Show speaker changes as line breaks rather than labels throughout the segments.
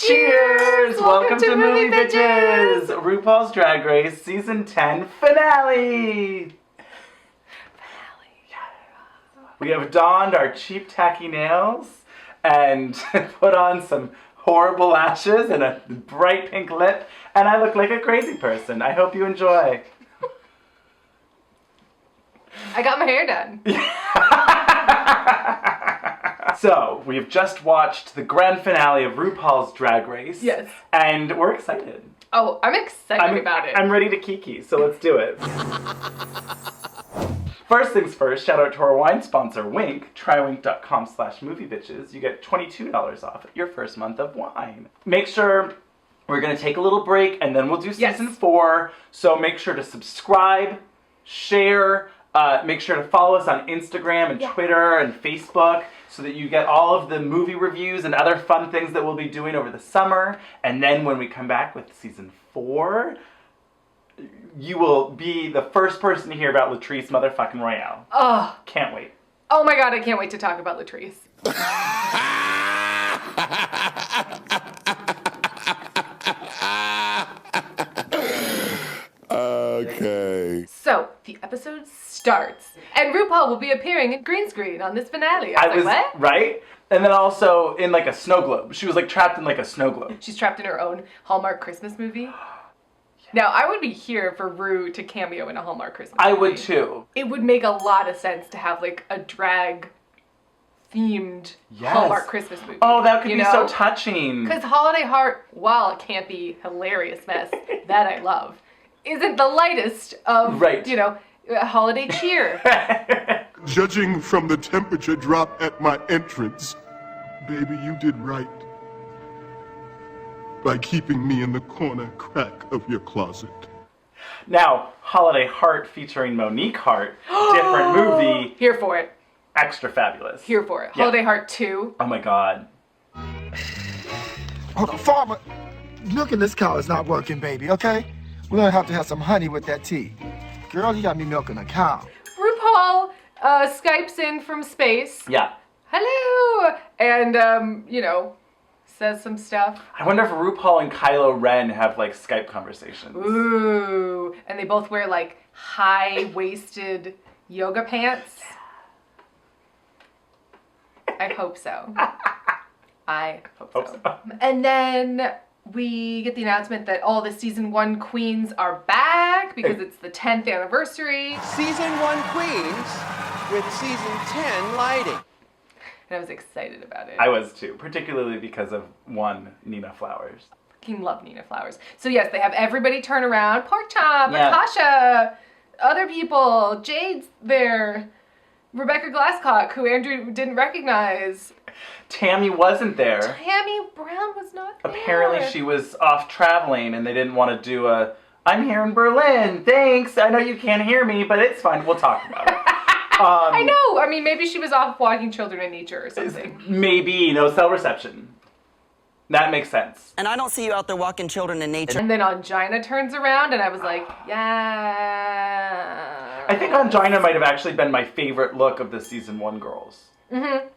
Cheers! Welcome to Movie Bitches! RuPaul's Drag Race Season 10 finale! We have donned our cheap tacky nails and put on some horrible lashes and a bright pink lip, and I look like a crazy person. I hope you enjoy.
I got my hair done.
So, we've just watched the grand finale of RuPaul's Drag Race.
Yes.
And we're excited.
Oh, I'm excited about it.
I'm ready to kiki, so let's do it. First things first, shout out to our wine sponsor, Wink. Trywink.com/moviebitches. You get $22 off your first month of wine. Make sure we're going to take a little break, and then we'll do season 4. So make sure to subscribe, share, make sure to follow us on Instagram and Twitter and Facebook so that you get all of the movie reviews and other fun things that we'll be doing over the summer. And then when we come back with season 4, you will be the first person to hear about Latrice motherfucking Royale.
Oh.
Can't wait.
Oh my god, I can't wait to talk about Latrice.
Okay.
So, the episode starts, and RuPaul will be appearing in green screen on this finale. I was like, what?
Right? And then also in like a snow globe. She was like trapped in like a snow globe.
She's trapped in her own Hallmark Christmas movie. Now, I would be here for Ru to cameo in a Hallmark Christmas movie.
I would too.
It would make a lot of sense to have like a drag themed Hallmark Christmas movie.
Oh, that could be so touching.
Because Holiday Heart, while it can't be hilarious mess that I love, isn't the lightest of, holiday cheer.
Judging from the temperature drop at my entrance, baby, you did right by keeping me in the corner crack of your closet.
Now, Holiday Heart featuring Monique Hart, different movie.
Here for it.
Extra fabulous.
Here for it. Yeah. Holiday Heart 2.
Oh my god.
Oh, farmer, milk in this cow is not working, baby, okay? We're gonna have to have some honey with that tea. Girl, you got me milking a cow.
RuPaul Skypes in from space.
Yeah.
Hello! And, says some stuff.
I wonder if RuPaul and Kylo Ren have, like, Skype conversations.
Ooh. And they both wear, like, high-waisted yoga pants. I hope so. I hope so. And then we get the announcement that all the season 1 queens are back because it's the 10th anniversary.
Season 1 queens with season 10 lighting.
And I was excited about it.
I was too, particularly because of one, Nina Flowers.
Fucking love Nina Flowers. So yes, they have everybody turn around. Pork Chop, Natasha, other people, Jade's there. Rebecca Glasscock, who Andrew didn't recognize.
Tammy wasn't there.
Tammy Brown was not there.
Apparently she was off traveling and they didn't want to do I'm here in Berlin, thanks. I know you can't hear me, but it's fine. We'll talk about it.
I know. I mean, maybe she was off walking children in nature or something.
Maybe, no cell reception. That makes sense.
And I don't see you out there walking children in nature.
And then Angina turns around and I was like, yeah.
I think Angina might have actually been my favorite look of the season 1 girls.
Mm-hmm.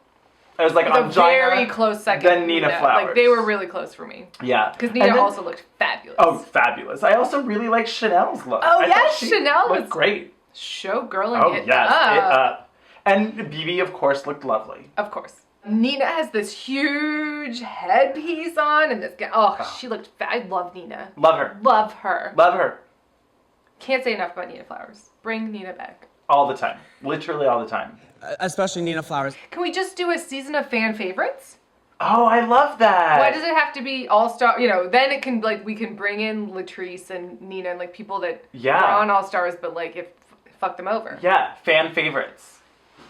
I was like, Angina,
very close second.
Then Nina Flowers.
Like, they were really close for me.
Yeah.
Because Nina also looked fabulous.
Oh, fabulous. I also really like Chanel's look.
Oh, yes, Chanel
looked great.
Showgirling it
yes,
up.
It up. And BB, of course, looked lovely.
Of course. Nina has this huge headpiece on and this guy. Oh, she looked I love Nina.
Love her.
Love her.
Love her.
Can't say enough about Nina Flowers. Bring Nina back.
All the time. Literally all the time.
Especially Nina Flowers.
Can we just do a season of fan favorites?
Oh, I love that.
Why does it have to be all-star? Then it can, we can bring in Latrice and Nina and, people that were on All-Stars, but, fuck them over.
Yeah, fan favorites.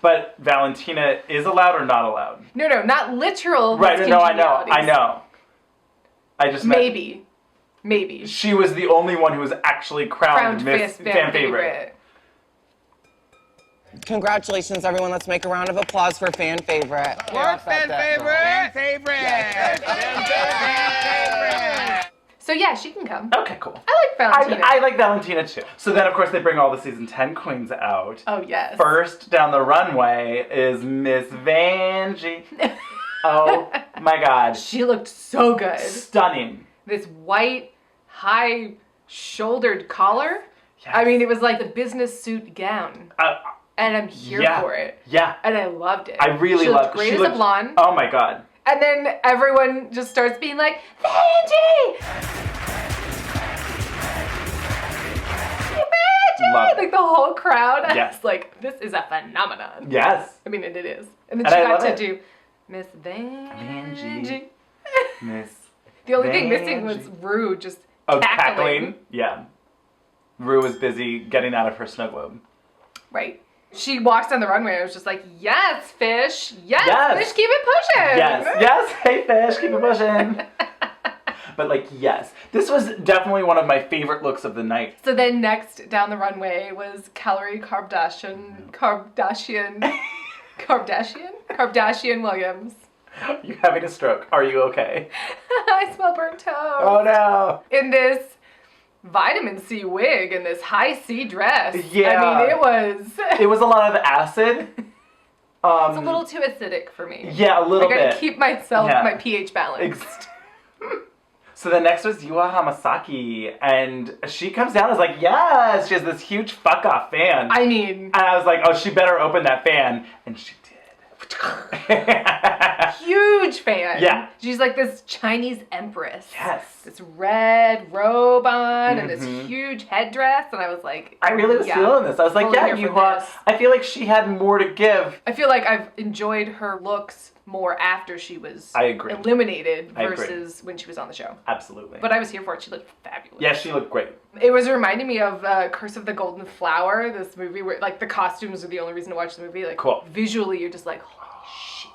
But Valentina is allowed or not allowed?
No, not literal.
Right, no, I know. I just meant...
Maybe.
She was the only one who was actually crowned Miss Fan Favorite.
Congratulations, everyone. Let's make a round of applause for Fan Favorite.
What Fan Favorite? Fan Favorite!
So yeah, she can come.
Okay, cool.
I like Valentina.
I like Valentina too. So then, of course, they bring all the season 10 queens out.
Oh, yes.
First down the runway is Miss Vanjie. My God.
She looked so good.
Stunning.
This white, high-shouldered collar.
Yes.
I mean, it was like the business suit gown. And I'm here for it.
Yeah.
And I loved it.
I really
she
loved
looked great
she
as
looked,
a blonde.
Oh my God.
And then everyone just starts being like, Vanjie!
Love
Like the whole crowd.
Yes.
I was like, this is a phenomenon.
Yes.
I mean, it is. And then
And
she
I
got
love
to
it.
do Miss Vanjie.
Miss.
The only thing missing was
Vanjie.
Rue just
Oh,
cackling.
Yeah. Rue was busy getting out of her snow globe.
Right. She walks down the runway and I was just like, yes, fish. Yes,
Yes.
fish, keep it pushing.
Yes. Hey, fish, keep it pushing. But like, yes. This was definitely one of my favorite looks of the night.
So then next down the runway was Calorie Kardashian Williams.
You're having a stroke. Are you okay?
I smell burnt toast.
Oh no.
In this vitamin C wig and this high C dress.
Yeah.
I mean, it was...
It was a lot of acid.
It's a little too acidic for me.
Yeah, a little bit.
I gotta keep myself,
Yeah.
my pH balanced.
So the next was Yua Hamasaki, and she comes down and is like, yes, she has this huge fuck off fan.
I mean...
And I was like, oh, she better open that fan. And she did.
Huge fan.
Yeah.
She's like this Chinese empress.
Yes.
This red robe on and this huge headdress. And I was like...
I really was feeling this. I was like,
fully
yeah,
here for
Yua.
this.
I feel like she had more to give.
I feel like I've enjoyed her looks more after she was
I agree.
eliminated
I agree.
versus when she was on the show.
Absolutely.
But I was here for it. She looked fabulous.
Yeah, she looked great.
It was reminding me of Curse of the Golden Flower, this movie where like the costumes are the only reason to watch the movie. Like
Cool.
Visually, you're just like, holy shit.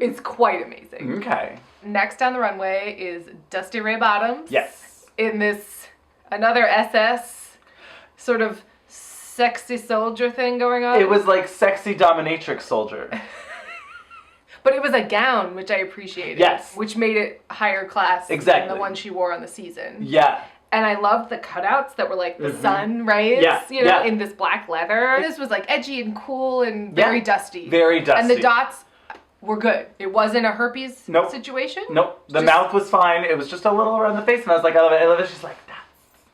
It's quite amazing.
Okay.
Next down the runway is Dusty Ray Bottoms.
Yes.
In this another SS sort of sexy soldier thing going on.
It was like Sexy Dominatrix Soldier.
But it was a gown, which I appreciated.
Yes.
Which made it higher class
Exactly.
than the one she wore on the season.
Yeah.
And I loved the cutouts that were like the sun rays,
Yeah,
you know,
yeah.
in this black leather. This was like edgy and cool and very dusty.
Very dusty.
And the dots were good. It wasn't a herpes situation.
Nope. The
Just
mouth was fine. It was just a little around the face, and I was like, I love it. I love it. She's like,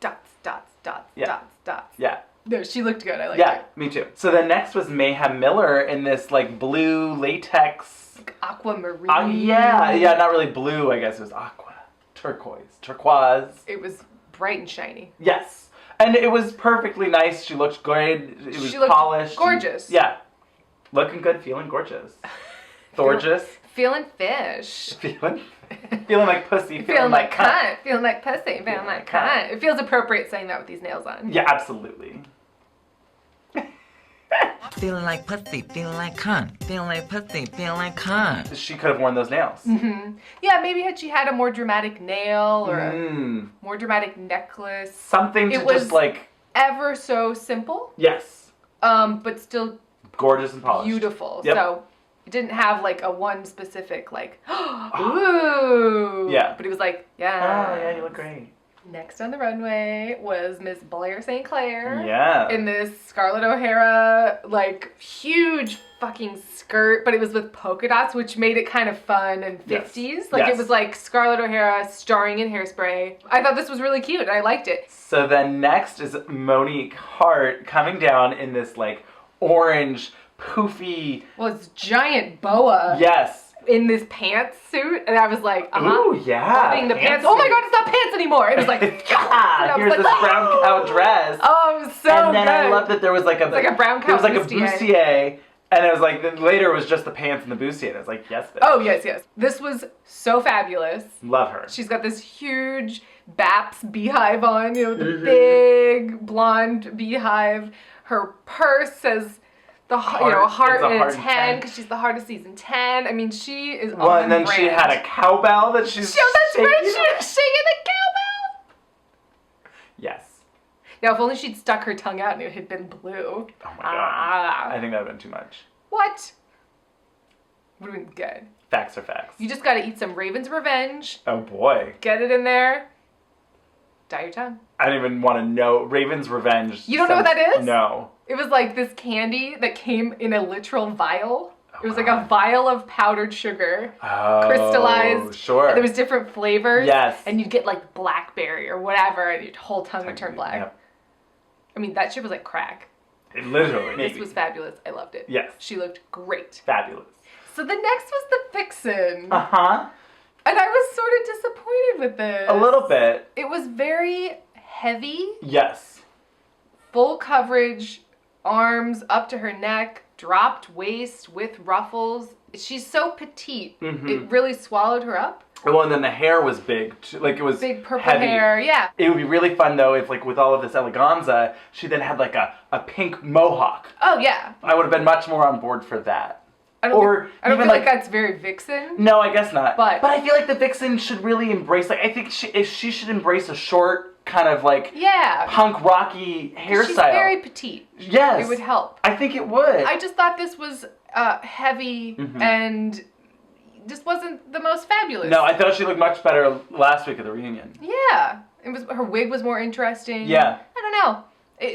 Dots, dots, dots,
Yeah.
dots, dots.
yeah.
No, she looked good. I liked
Yeah,
it.
me too. So the next was Mayhem Miller in this like blue latex.
Like aquamarine.
Yeah, not really blue. I guess it was aqua, turquoise.
It was bright and shiny.
Yes, and it was perfectly nice. She looked great. It was
She looked
polished.
gorgeous.
Yeah, looking good, feeling gorgeous, gorgeous,
Feeling fish.
feeling like pussy,
Feeling like cunt. Feeling like pussy. Feeling like cunt. It feels appropriate saying that with these nails on.
Yeah, absolutely.
Feeling like pussy, feeling like cunt, feeling like pussy, feeling like cunt.
She could have worn those nails.
Yeah, maybe had she had a more dramatic nail or a more dramatic necklace.
Something to
It was
just like
ever so simple,
yes,
but still
gorgeous and polished.
beautiful.
Yep.
So it didn't have like a one specific like, ooh.
Yeah.
But it was like,
Oh yeah, you look great.
Next on the runway was Miss Blair St. Clair.
Yeah.
In this Scarlett O'Hara, like, huge fucking skirt, but it was with polka dots, which made it kind of fun and 50s. Like,
Yes.
it was like Scarlett O'Hara starring in Hairspray. I thought this was really cute, and I liked it.
So then next is Monique Hart coming down in this like orange poofy.
Well, it's giant boa
Yes.
in this pantsuit, and I was like,
Ooh, yeah.
loving the pants. Oh my god, it's not pants anymore. It was like, and I was
Here's
like,
this brown cow dress.
Oh, it was so
and then
good.
I love that there was like a
like a brown
there was
cow
like a bustier, and it was like then later it was just the pants and the bustier. And I was like, yes, bitch.
Oh, yes, yes. This was so fabulous.
Love her.
She's got this huge Baps beehive on, you know, the big blonde beehive. Her purse says the heart and a 10 because she's the heart of season 10. I mean, she is
Well,
on
and then
brand.
she had a cowbell that she's
Oh, that's right.
shaking.
She was shaking the cowbell.
Yes.
Now, if only she'd stuck her tongue out and it had been blue.
Oh my god. I think that would have been too much.
What? Would have been good.
Facts are facts.
You just got to eat some Raven's Revenge.
Oh boy.
Get it in there. Dye your tongue.
I don't even want to know. Raven's Revenge.
You don't know what that is?
No.
It was like this candy that came in a literal vial. It was like a vial of powdered sugar,
Oh,
crystallized.
sure.
And there was different flavors.
Yes.
And you'd get like blackberry or whatever, and your whole tongue would turn black.
Yep.
I mean, that shit was like crack.
It literally.
This
maybe.
was fabulous. I loved it.
Yes.
She looked great.
Fabulous.
So the next was the Vixen.
Uh-huh.
And I was sort of disappointed with this.
A little bit.
It was very heavy,
Yes.
full coverage, arms up to her neck, dropped waist with ruffles. She's so petite.
Mm-hmm.
It really swallowed her up.
Well, and then the hair was big. Too. Like, it was
Big purple
heavy.
hair, yeah.
It would be really fun, though, if, like, with all of this eleganza, she then had, like, a pink mohawk.
Oh, yeah.
I would have been much more on board for that.
I don't
even,
feel like that's very Vixen.
No, I guess not.
But
I feel like the Vixen should really embrace, like, I think she should embrace a short, kind of, like,
yeah,
punk rocky hairstyle.
She's very petite.
Yes.
It would help.
I think it would.
I just thought this was heavy and just wasn't the most fabulous.
No, I thought she looked much better last week at the reunion.
Yeah. Her wig was more interesting.
Yeah.
I don't know.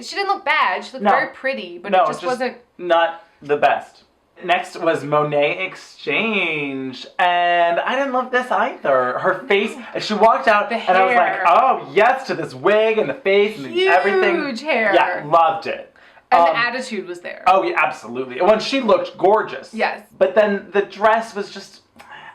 She didn't look bad. She looked
No.
very pretty, but
No,
it just wasn't...
not the best. Next was Monet Exchange, and I didn't love this either. Her face, she walked out,
The
and I was like,
hair.
oh, yes, to this wig and the face and
Huge
everything.
hair.
Yeah, loved it.
And the attitude was there.
Oh, yeah, absolutely. When she looked gorgeous.
Yes.
But then the dress was just,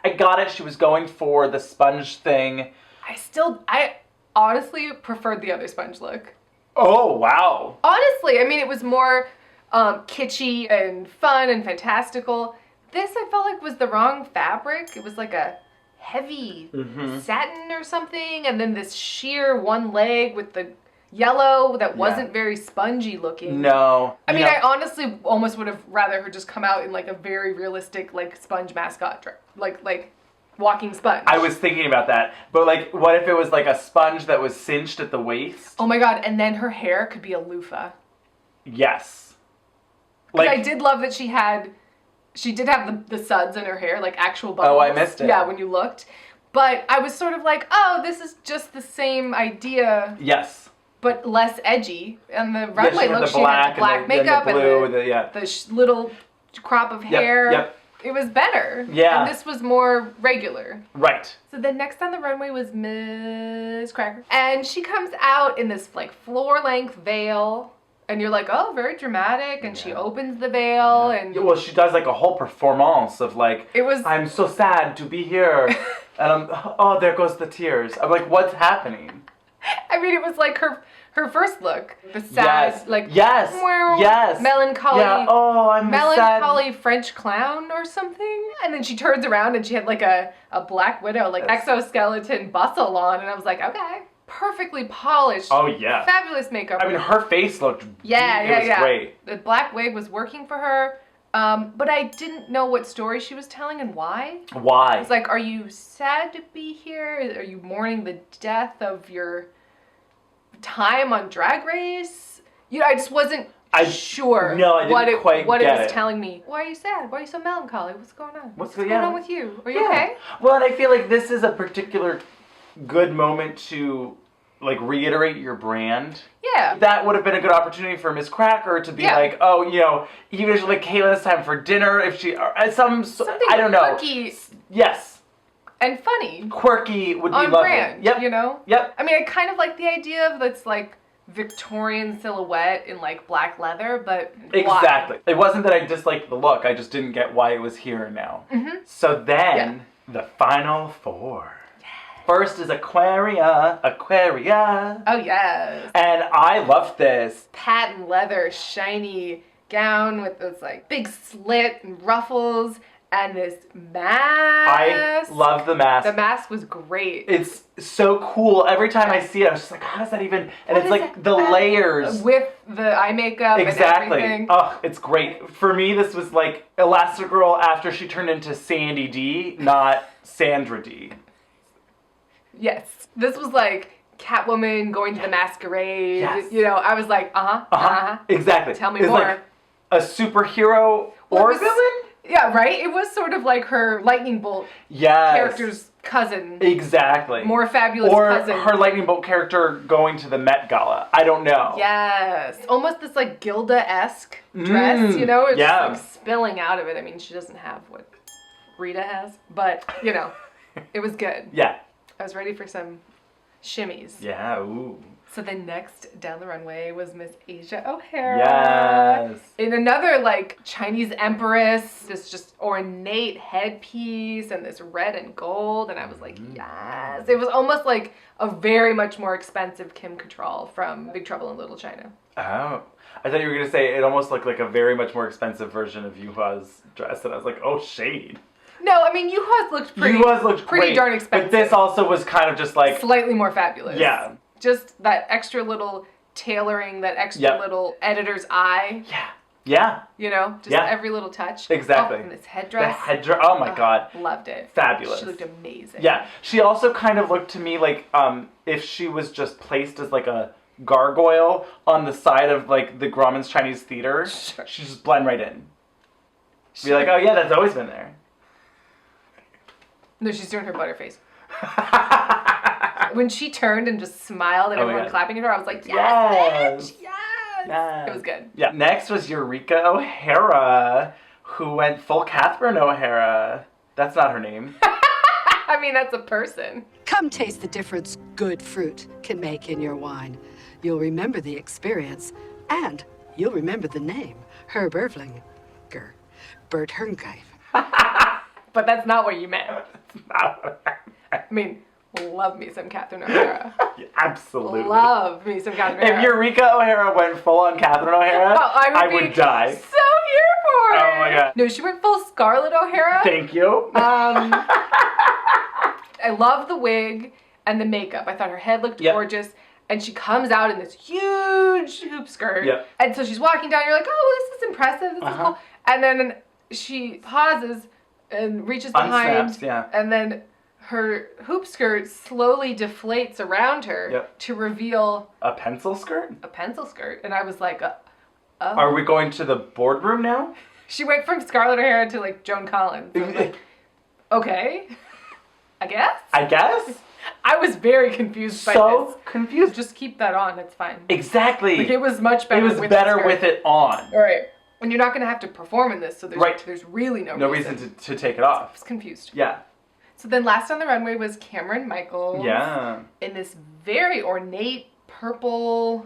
I got it. She was going for the sponge thing.
I honestly preferred the other sponge look.
Oh, wow.
Honestly, I mean, it was more kitschy and fun and fantastical. This, I felt like, was the wrong fabric. It was like a heavy satin or something, and then this sheer one leg with the yellow that wasn't very spongy looking.
No.
I mean, I honestly almost would have rather her just come out in like a very realistic like sponge mascot dress, like walking sponge.
I was thinking about that, but like, what if it was like a sponge that was cinched at the waist?
Oh my god! And then her hair could be a loofah.
Yes.
Like, I did love that she did have the suds in her hair, like actual bubbles.
Oh, I missed it.
Yeah, when you looked. But I was sort of like, oh, this is just the same idea.
Yes.
But less edgy. And the runway look, she had the black
and
makeup
the blue, and the
little crop of hair.
Yep.
It was better.
Yeah.
And this was more regular.
Right.
So then next on the runway was Miss Cracker. And she comes out in this like floor-length veil. And you're like, oh, very dramatic. And she opens the veil and...
Yeah, well, she does like a whole performance of like, I'm so sad to be here. And oh, there goes the tears. I'm like, what's happening?
I mean, it was like her first look. The sad, like...
Yes.
Melancholy.
Yeah, oh, I'm
melancholy
sad.
French clown or something. And then she turns around and she had like a Black Widow, like exoskeleton bustle on. And I was like, okay. Perfectly polished.
Oh, yeah.
Fabulous makeup.
I mean, her face looked...
Yeah.
It was great.
The black wig was working for her. But I didn't know what story she was telling and why.
Why?
I was like, are you sad to be here? Are you mourning the death of your time on Drag Race? You know, I just wasn't sure
what it
was telling me. Why are you sad? Why are you so melancholy? What's going on? What's going on with you? Are you okay?
Well, and I feel like this is a particular good moment to like reiterate your brand.
Yeah.
That would have been a good opportunity for Miss Cracker to be like, oh, you know, even if like Kayla, it's time for dinner. If she, something I don't know.
Quirky.
Yes.
And funny.
Quirky would be
on
lovely.
Brand,
yep.
You know?
Yep.
I mean, I kind of like the idea of this like Victorian silhouette in like black leather, but
exactly. It wasn't that I disliked the look. I just didn't get why it was here and now.
Mm-hmm.
So then the final four. First is Aquaria.
Oh, yes.
And I loved this.
Patent leather, shiny gown with this like big slit and ruffles and this mask.
I love the mask.
The mask was great.
It's so cool. Every time I see it, I was just like, how does that even... And it's like the layers.
With the eye makeup and everything.
Oh, it's great. For me, this was like Elastigirl after she turned into Sandy D, not Sandra D.
Yes. This was like Catwoman going to the masquerade.
Yes.
You know, I was like,
Exactly.
Tell me
it's
more.
Like a superhero or villain?
Yeah, right? It was sort of like her lightning bolt character's cousin.
Exactly.
More fabulous
or
cousin.
Or her lightning bolt character going to the Met Gala. I don't know.
Yes. Almost this like Gilda-esque dress, you know? It's
yeah.
just like spilling out of it. I mean, she doesn't have what Rita has, but, you know, it was good.
Yeah.
I was ready for some shimmies.
Yeah, ooh.
So then next down the runway was Miss Asia O'Hara.
Yes.
In another like Chinese empress, this just ornate headpiece and this red and gold. And I was like, yes. It was almost like a very much more expensive Kim Cattrall from Big Trouble in Little China.
Oh. I thought you were going to say it almost looked like a very much more expensive version of Yuhua's dress. And I was like, oh, shade.
No, I mean, Yuhua's looked pretty
great,
darn expensive.
But this also was kind of just like...
Slightly more fabulous.
Yeah.
Just that extra little tailoring, that extra little editor's eye.
Yeah. Yeah.
You know, just every little touch.
Exactly.
Oh, and this headdress.
The headdress. Oh my God.
Loved it.
Fabulous.
She looked amazing.
Yeah. She also kind of looked to me like if she was just placed as like a gargoyle on the side of like the Grauman's Chinese Theater. Sure. She'd just blend right in. Be like, oh yeah, that's always been there.
No, she's doing her butterface. When she turned and just smiled at everyone clapping at her, I was like, yes, bitch, yes. It was good.
Yeah. Next was Eureka O'Hara, who went full Catherine O'Hara. That's not her name.
I mean, that's a person.
Come taste the difference good fruit can make in your wine. You'll remember the experience, and you'll remember the name, Herb Ervlinger, Bert Herngreif.
But that's not what you meant. I mean, love me some Catherine O'Hara.
Absolutely.
Love me some Catherine O'Hara.
If Eureka O'Hara went full on Catherine O'Hara, I would die.
So here for it.
Oh my God.
No, she went full Scarlett O'Hara.
Thank you.
I love the wig and the makeup. I thought her head looked gorgeous. And she comes out in this huge hoop skirt.
Yep.
And so she's walking down. You're like, oh, this is impressive. This is cool. And then she pauses and reaches behind.
Unsnaps,
and then her hoop skirt slowly deflates around her to reveal
a pencil skirt.
A pencil skirt, and I was like, oh.
Are we going to the boardroom now?
She went from Scarlett O'Hara to like Joan Collins. I was like, okay, I guess. I was very confused by this.
So confused.
Just keep that on. It's fine.
Exactly.
Like, it was much better.
It was better with it on.
All right. And you're not going to have to perform in this, so there's really no
reason to take it off.
I was confused.
Yeah.
So then last on the runway was Cameron Michaels.
Yeah.
In this very ornate purple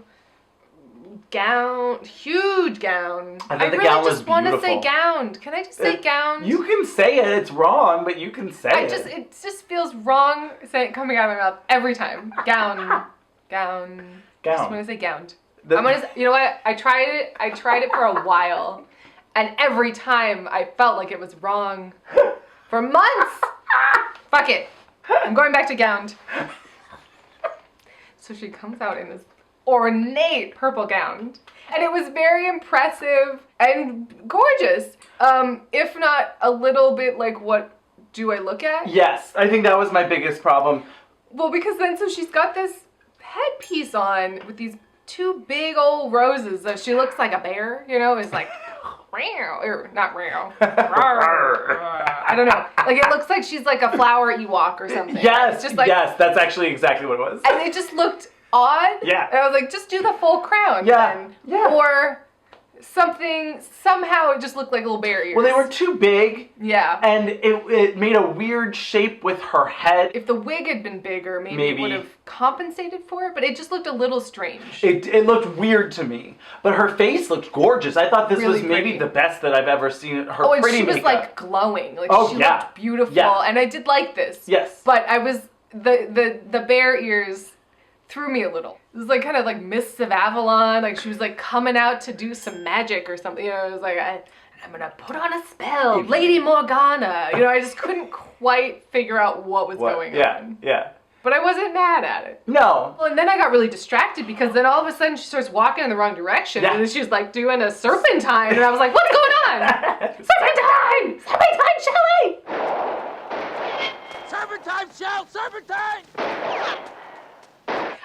gown, huge gown.
I really just
want to say gowned. Can I just say gowned?
You can say it. It's wrong, but you can say it.
It just feels wrong coming out of my mouth every time. Gown. I just want to say gowned. You know what? I tried it for a while, and every time I felt like it was wrong for months. Fuck it. I'm going back to gowned. So she comes out in this ornate purple gown, and it was very impressive and gorgeous. If not a little bit like, what do I look at?
Yes, I think that was my biggest problem.
Well, because then so she's got this headpiece on with these two big old roses. So she looks like a bear, you know? It's like, or not real. I don't know. Like, it looks like she's like a flower Ewok or something.
Yes,
it's just like,
yes, that's actually exactly what it was.
And it just looked odd.
Yeah.
And I was like, just do the full crown.
Yeah.
Then.
Yeah.
Or somehow it just looked like little bear ears.
Well, they were too big.
Yeah.
And it made a weird shape with her head.
If the wig had been bigger, maybe it would have compensated for it, but it just looked a little strange.
It looked weird to me. But her face looked gorgeous. I thought this
really
was maybe the best that I've ever seen her
and
pretty
she was
makeup.
like glowing. Like she looked beautiful.
Yeah.
And I did like this.
Yes.
But I was the bear ears threw me a little. It was like kind of like Mists of Avalon. Like she was like coming out to do some magic or something. You know, it was like, I'm gonna put on a spell, Lady Morgana. You know, I just couldn't quite figure out what was going on.
Yeah.
But I wasn't mad at it.
No.
Well, and then I got really distracted because then all of a sudden she starts walking in the wrong direction. Yeah. And then she was like doing a serpentine. And I was like, what's going on? Serpentine! Serpentine, Shelley!
Serpentine, Shell! Serpentine!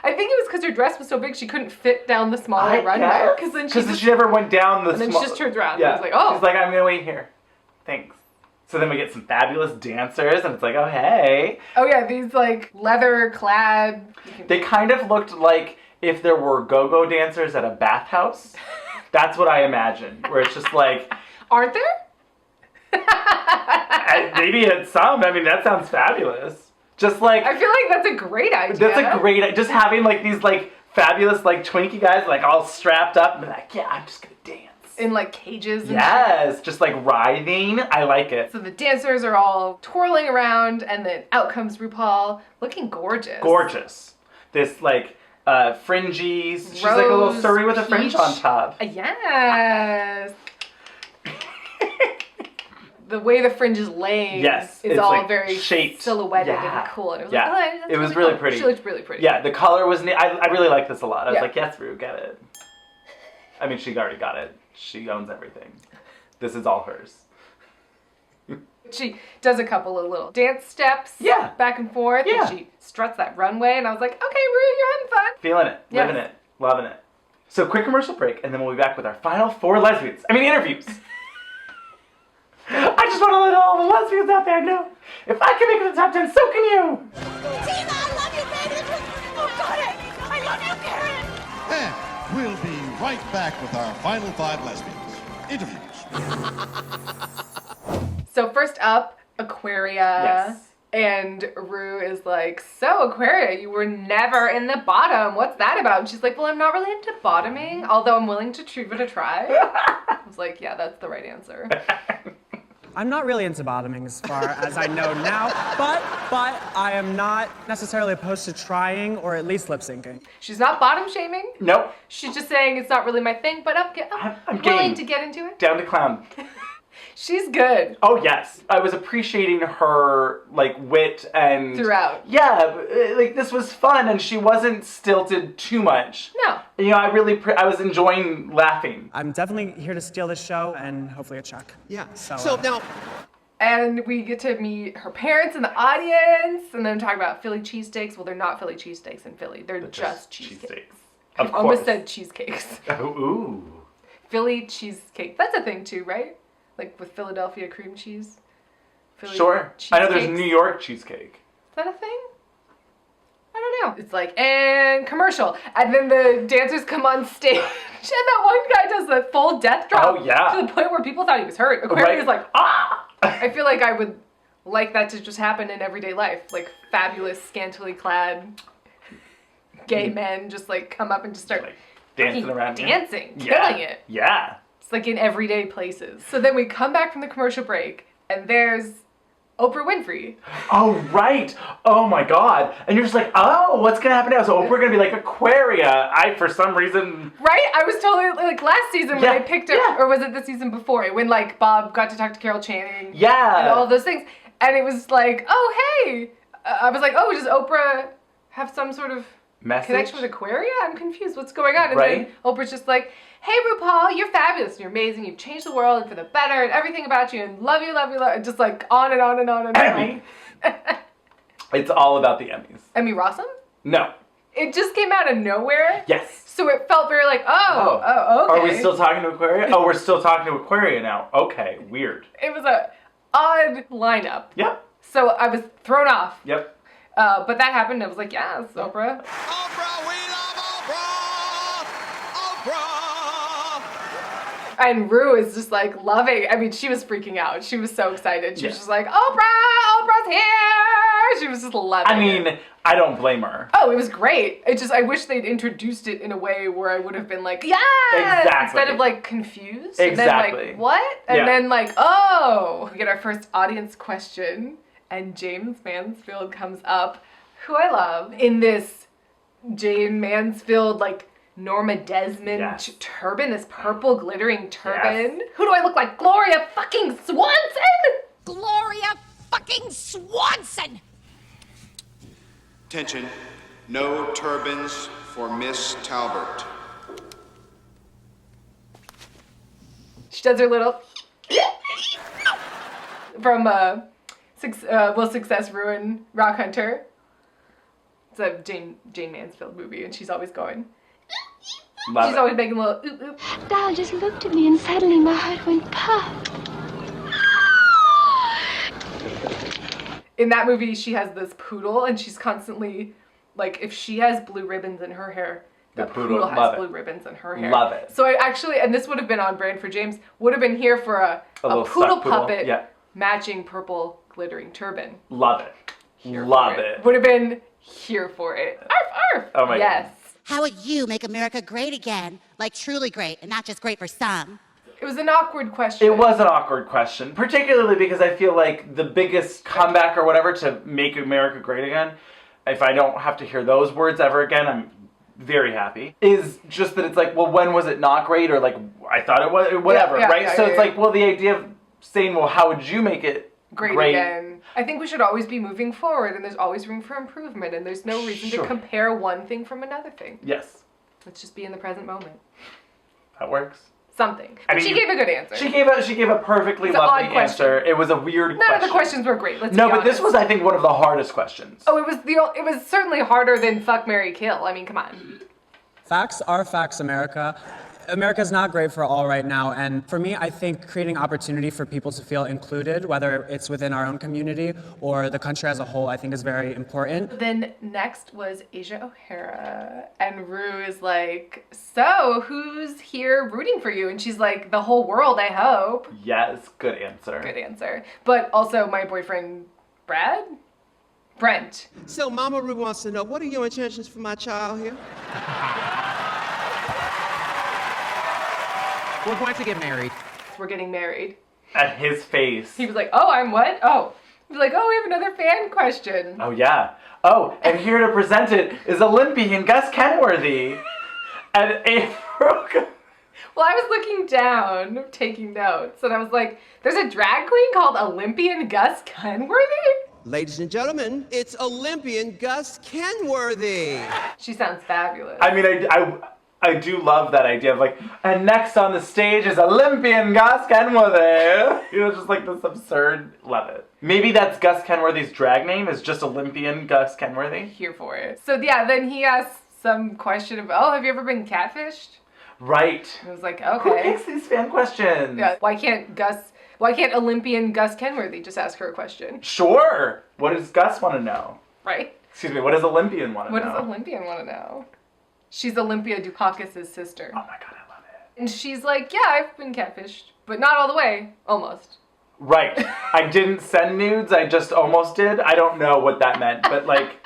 I think it was because her dress was so big she couldn't fit down the smaller runway.
Because she never went down the
and then she just turned around.
Yeah.
And I was like, oh.
She's like, I'm going to wait here. Thanks. So then we get some fabulous dancers, and it's like, oh, hey.
Oh, yeah, these, like, leather-clad...
They kind of looked like if there were go-go dancers at a bathhouse. That's what I imagined, where it's just like...
Aren't there?
Maybe it's some. I mean, that sounds fabulous. Just like...
I feel like that's a great idea.
That's a great idea. Just having, like, these, like, fabulous, like, Twinkie guys, like, all strapped up and be like, yeah, I'm just gonna dance.
In, like, cages and
yes,
shit.
just, like, writhing. I like it.
So the dancers are all twirling around, and then out comes RuPaul, looking gorgeous.
Gorgeous. This, like, fringy... She's like a little Surrey with a fringe on top.
Yes. The way the fringe is laying is all like very
shaped,
silhouetted and cool. And it was
like,
oh,
it was really pretty.
She looked really pretty.
Yeah, the color was neat. I really like this a lot. I was like, yes, Ru, get it. I mean, she already got it. She owns everything. This is all hers.
She does a couple of little dance steps back and forth. And she struts that runway. And I was like, okay, Ru, you're having fun.
Feeling it.
Yes.
Living it. Loving it. So quick commercial break, and then we'll be back with our final 4 lesbians. I mean, interviews. I just want to let all the lesbians out there know, if I can make it to the top 10, so can you!
Tina, I love you, baby! Oh, got it! I love you, Karen!
And we'll be right back with our final 5 lesbians. Interviews.
So first up, Aquaria.
Yes.
And Ru is like, so Aquaria, you were never in the bottom. What's that about? And she's like, well, I'm not really into bottoming, although I'm willing to give it a try. I was like, yeah, that's the right answer.
I'm not really into bottoming as far as I know now, but I am not necessarily opposed to trying or at least lip syncing.
She's not bottom shaming.
Nope.
She's just saying it's not really my thing, but I'm willing to get into it.
Down to clown.
She's good.
Oh, yes. I was appreciating her, like, wit and...
Throughout.
Yeah, like, this was fun, and she wasn't stilted too much.
No.
You know, I was enjoying laughing.
I'm definitely here to steal this show and hopefully a check.
Yeah.
So
now...
And we get to meet her parents in the audience, and then talk about Philly cheesesteaks. Well, they're not Philly cheesesteaks in Philly. They're just cheesesteaks.
Of course.
I almost said cheesecakes.
Ooh.
Philly cheesecake. That's a thing, too, right? Like with Philadelphia cream cheese?
Sure. I know there's New York cheesecake.
Is that a thing? I don't know. It's like, and commercial. And then the dancers come on stage, and that one guy does the full death drop.
Oh, yeah.
To the point where people thought he was hurt. Aquarius is like, ah! I feel like I would like that to just happen in everyday life. Like fabulous, scantily clad gay men just like come up and just start
like dancing around.
Dancing, killing it.
Yeah.
It's like in everyday places. So then we come back from the commercial break, and there's Oprah Winfrey.
Oh, right. Oh, my God. And you're just like, oh, what's going to happen now? So Oprah going to be like Aquaria. For some reason...
Right? I was totally, like, last season when they picked up, or was it the season before it, when, like, Bob got to talk to Carol Channing.
Yeah.
And all of those things. And it was like, oh, hey. I was like, oh, does Oprah have some sort of connection with Aquaria? I'm confused. What's going on? And then Oprah's just like, hey, RuPaul, you're fabulous. You're amazing. You've changed the world and for the better and everything about you and love you, love you, love you. Just like on and on and on and
Emmy.
on.
It's all about the Emmys.
Emmy Rossum?
No.
It just came out of nowhere.
Yes.
So it felt very like, okay.
Are we still talking to Aquaria? Oh, we're still talking to Aquaria now. Okay, weird.
It was a odd lineup.
Yep.
So I was thrown off.
Yep.
But that happened. I was like, yeah, it's Oprah.
Oprah, we love Oprah! Oprah!
And Ru is just like loving. I mean, she was freaking out. She was so excited. She was just like, Oprah's here! She was just loving
I mean, I don't blame her.
Oh, it was great. I wish they'd introduced it in a way where I would have been like, yes!
Exactly.
Instead of like confused.
Exactly.
And then like, what? And then like, oh! We get our first audience question. And James Mansfield comes up, who I love, in this Jane Mansfield, like, Norma Desmond turban, this purple glittering turban. Yes. Who do I look like? Gloria fucking Swanson?
Gloria fucking Swanson!
Attention, no turbans for Miss Talbert.
She does her little from Will Success Ruin Rock Hunter. It's a Jane Mansfield movie, and she's always going. She's always making a little oop oop.
Dal just looked at me, and suddenly my heart went pop.
in that movie, she has this poodle, and she's constantly, like, if she has blue ribbons in her hair, the poodle has blue ribbons in her hair.
Love it.
So I actually, and this would have been on brand for James, would have been here for a poodle puppet matching purple glittering turban.
Love it. Love it.
Would have been here for it. Arf, arf.
Oh my
yes.
God.
How would you make America great again? Like truly great, and not just great for some.
It was an awkward question.
It was an awkward question, particularly because I feel like the biggest comeback or whatever to make America great again, if I don't have to hear those words ever again, I'm very happy, is just that it's like, well, when was it not great? Or like, I thought it was, whatever, right? So it's like, well, the idea of saying, well, how would you make it great
again? I think we should always be moving forward, and there's always room for improvement, and there's no reason to compare one thing from another thing.
Yes.
Let's just be in the present moment.
That works.
Something.
I mean,
she gave a good answer.
She gave a perfectly lovely answer. It was a weird question.
None of the questions were great. Let's be
honest.
But
this was, I think, one of the hardest questions.
Oh, it was certainly harder than Fuck, Marry, Kill. I mean, come on.
Facts are facts, America. America's not great for all right now, and for me, I think creating opportunity for people to feel included, whether it's within our own community or the country as a whole, I think is very important.
Then next was Asia O'Hara, and Rue is like, so who's here rooting for you? And she's like, the whole world, I hope.
Yes, good answer.
Good answer. But also my boyfriend, Brent.
So Mama Rue wants to know, what are your intentions for my child here?
We're going to get married.
We're getting married.
At his face.
He was like, oh, I'm what? Oh. He was like, oh, we have another fan question.
Oh, yeah. Oh, and here to present it is Olympian Gus Kenworthy. And Avaryl.
Well, I was looking down, taking notes, and I was like, there's a drag queen called Olympian Gus Kenworthy?
Ladies and gentlemen, it's Olympian Gus Kenworthy.
She sounds fabulous.
I mean, I do love that idea of like, and next on the stage is Olympian Gus Kenworthy. You know, just like this absurd, love it. Maybe that's Gus Kenworthy's drag name, is just Olympian Gus Kenworthy.
Here for it. So yeah, then he asked some question of, oh, have you ever been catfished?
Right.
I was like, okay.
Who picks these fan questions?
Yeah. Why can't Olympian Gus Kenworthy just ask her a question?
Sure. What does Gus want to know?
Right.
Excuse me, what does Olympian want to know?
What does Olympian want to know? She's Olympia Dukakis' sister.
Oh my God, I love it.
And she's like, yeah, I've been catfished, but not all the way, almost.
Right. I didn't send nudes, I just almost did. I don't know what that meant, but like...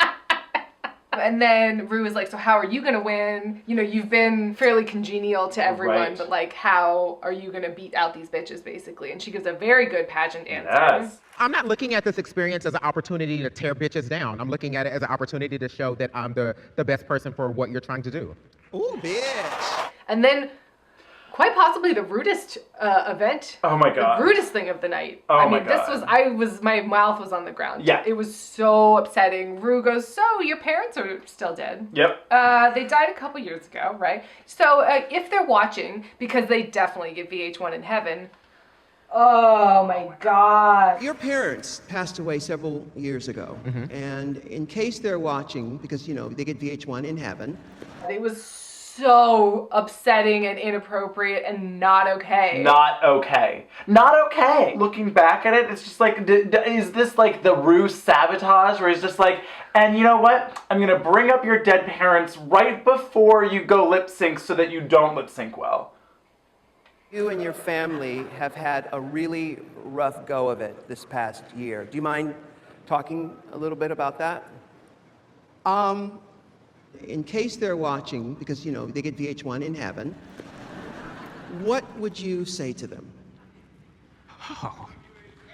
And then Rue is like, so how are you going to win? You know, you've been fairly congenial to everyone,
right.
But like, how are you going to beat out these bitches, basically? And she gives a very good pageant answer.
Yes.
I'm not looking at this experience as an opportunity to tear bitches down. I'm looking at it as an opportunity to show that I'm the best person for what you're trying to do.
Ooh, bitch.
And then, quite possibly the rudest event.
Oh my God.
The rudest thing of the night.
Oh
I
my
mean,
God.
my mouth was on the ground.
Yeah.
It was so upsetting. Rue goes, so your parents are still dead.
Yep.
They died a couple years ago, right? So if they're watching, because they definitely get VH1 in heaven. Oh my God.
Your parents passed away several years ago. Mm-hmm. And in case they're watching, because, you know, they get VH1 in heaven.
It was so upsetting and inappropriate and not okay.
Not okay. Not okay. Looking back at it, it's just like, is this like the Rue sabotage where he's just like, and you know what? I'm going to bring up your dead parents right before you go lip sync so that you don't lip sync well.
You and your family have had a really rough go of it this past year. Do you mind talking a little bit about that? In case they're watching, because, you know, they get VH1 in heaven, what would you say to them?
Oh.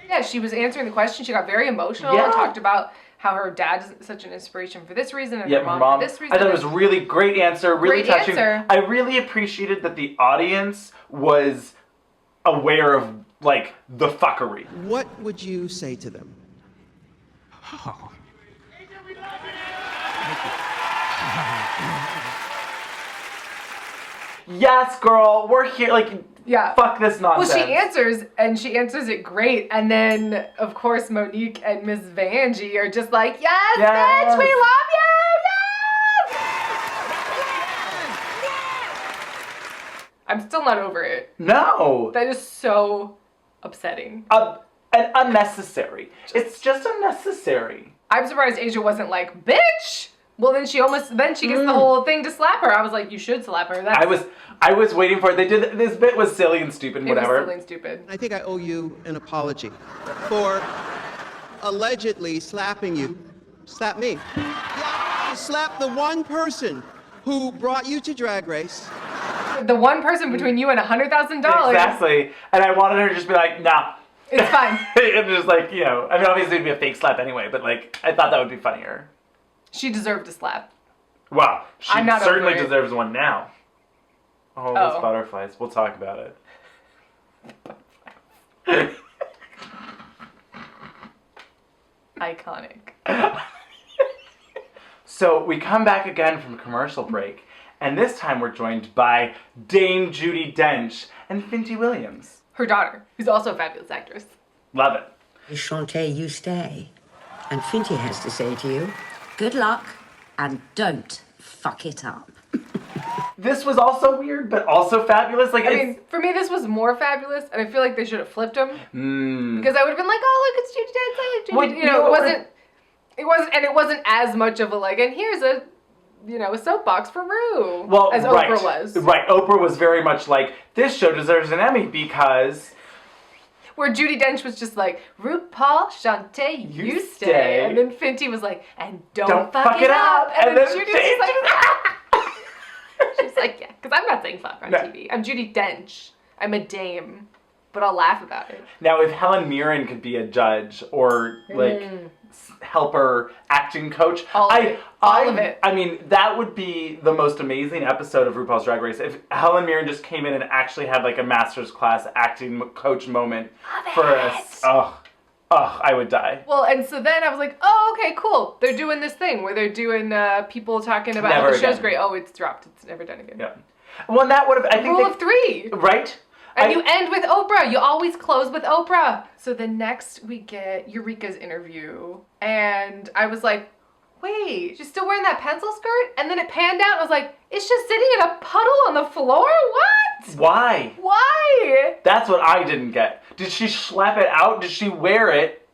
Yeah, she was answering the question. She got very emotional and talked about how her dad is such an inspiration for this reason and her mom for this reason.
I thought it was a really great answer, really
great
touching.
Answer.
I really appreciated that the audience was aware of, like, the fuckery.
What would you say to them?
Oh.
Yes, girl, we're here, like, fuck this nonsense.
Well, she answers it great, and then, of course, Monique and Miss Vanjie are just like, yes, bitch, we love you, yes! I'm still not over it.
No.
That is so upsetting.
And unnecessary. It's just unnecessary.
I'm surprised Asia wasn't like, bitch! Well, then she gets the whole thing to slap her. I was like, you should slap her.
I was waiting for it. They did, this bit was silly and stupid and whatever.
It was silly and stupid.
I think I owe you an apology for allegedly slapping you. Slap me. Yeah, slap the one person who brought you to Drag Race.
The one person between you and $100,000.
Exactly. And I wanted her to just be like, nah.
It's fine.
It was just like, you know, I mean, obviously it'd be a fake slap anyway, but like, I thought that would be funnier.
She deserved a slap.
Wow. She certainly
over it.
deserves one now. Oh, those butterflies. We'll talk about it.
Iconic.
So we come back again from commercial break, and this time we're joined by Dame Judi Dench and Fenty Williams.
Her daughter, who's also a fabulous actress.
Love it.
Shantae, you stay. And Fenty has to say to you, good luck and don't fuck it up.
This was also weird, but also fabulous. Like,
I mean, for me, this was more fabulous, and I feel like they should have flipped them. Because I would have been like, oh, look, it's Judi Dench. I like Judi.
Well,
you know, it wasn't as much of a like, and here's a soapbox for Rue.
Well,
as Oprah was.
Right, Oprah was very much like, this show deserves an Emmy because...
Where Judi Dench was just like, RuPaul, Shantae, you stay. And then Fenty was like, and don't fuck it up. And then Judy was like, she's like, yeah, because I'm not saying fuck on TV. I'm Judi Dench. I'm a dame. But I'll laugh about it.
Now, if Helen Mirren could be a judge or, like, helper acting coach,
all of it.
I mean, that would be the most amazing episode of RuPaul's Drag Race. If Helen Mirren just came in and actually had, like, a master's class acting coach moment for us. I would die.
Well, and so then I was like, oh, okay, cool. They're doing this thing where they're doing people talking about how the show's great. Oh, it's dropped. It's never done again.
Yeah. Well, that would have, I think
Rule of three.
Right?
And you end with Oprah. You always close with Oprah. So then next we get Eureka's interview. And I was like, wait, she's still wearing that pencil skirt? And then it panned out. I was like, it's just sitting in a puddle on the floor? What?
Why?
Why?
That's what I didn't get. Did she schlep it out? Did she wear it?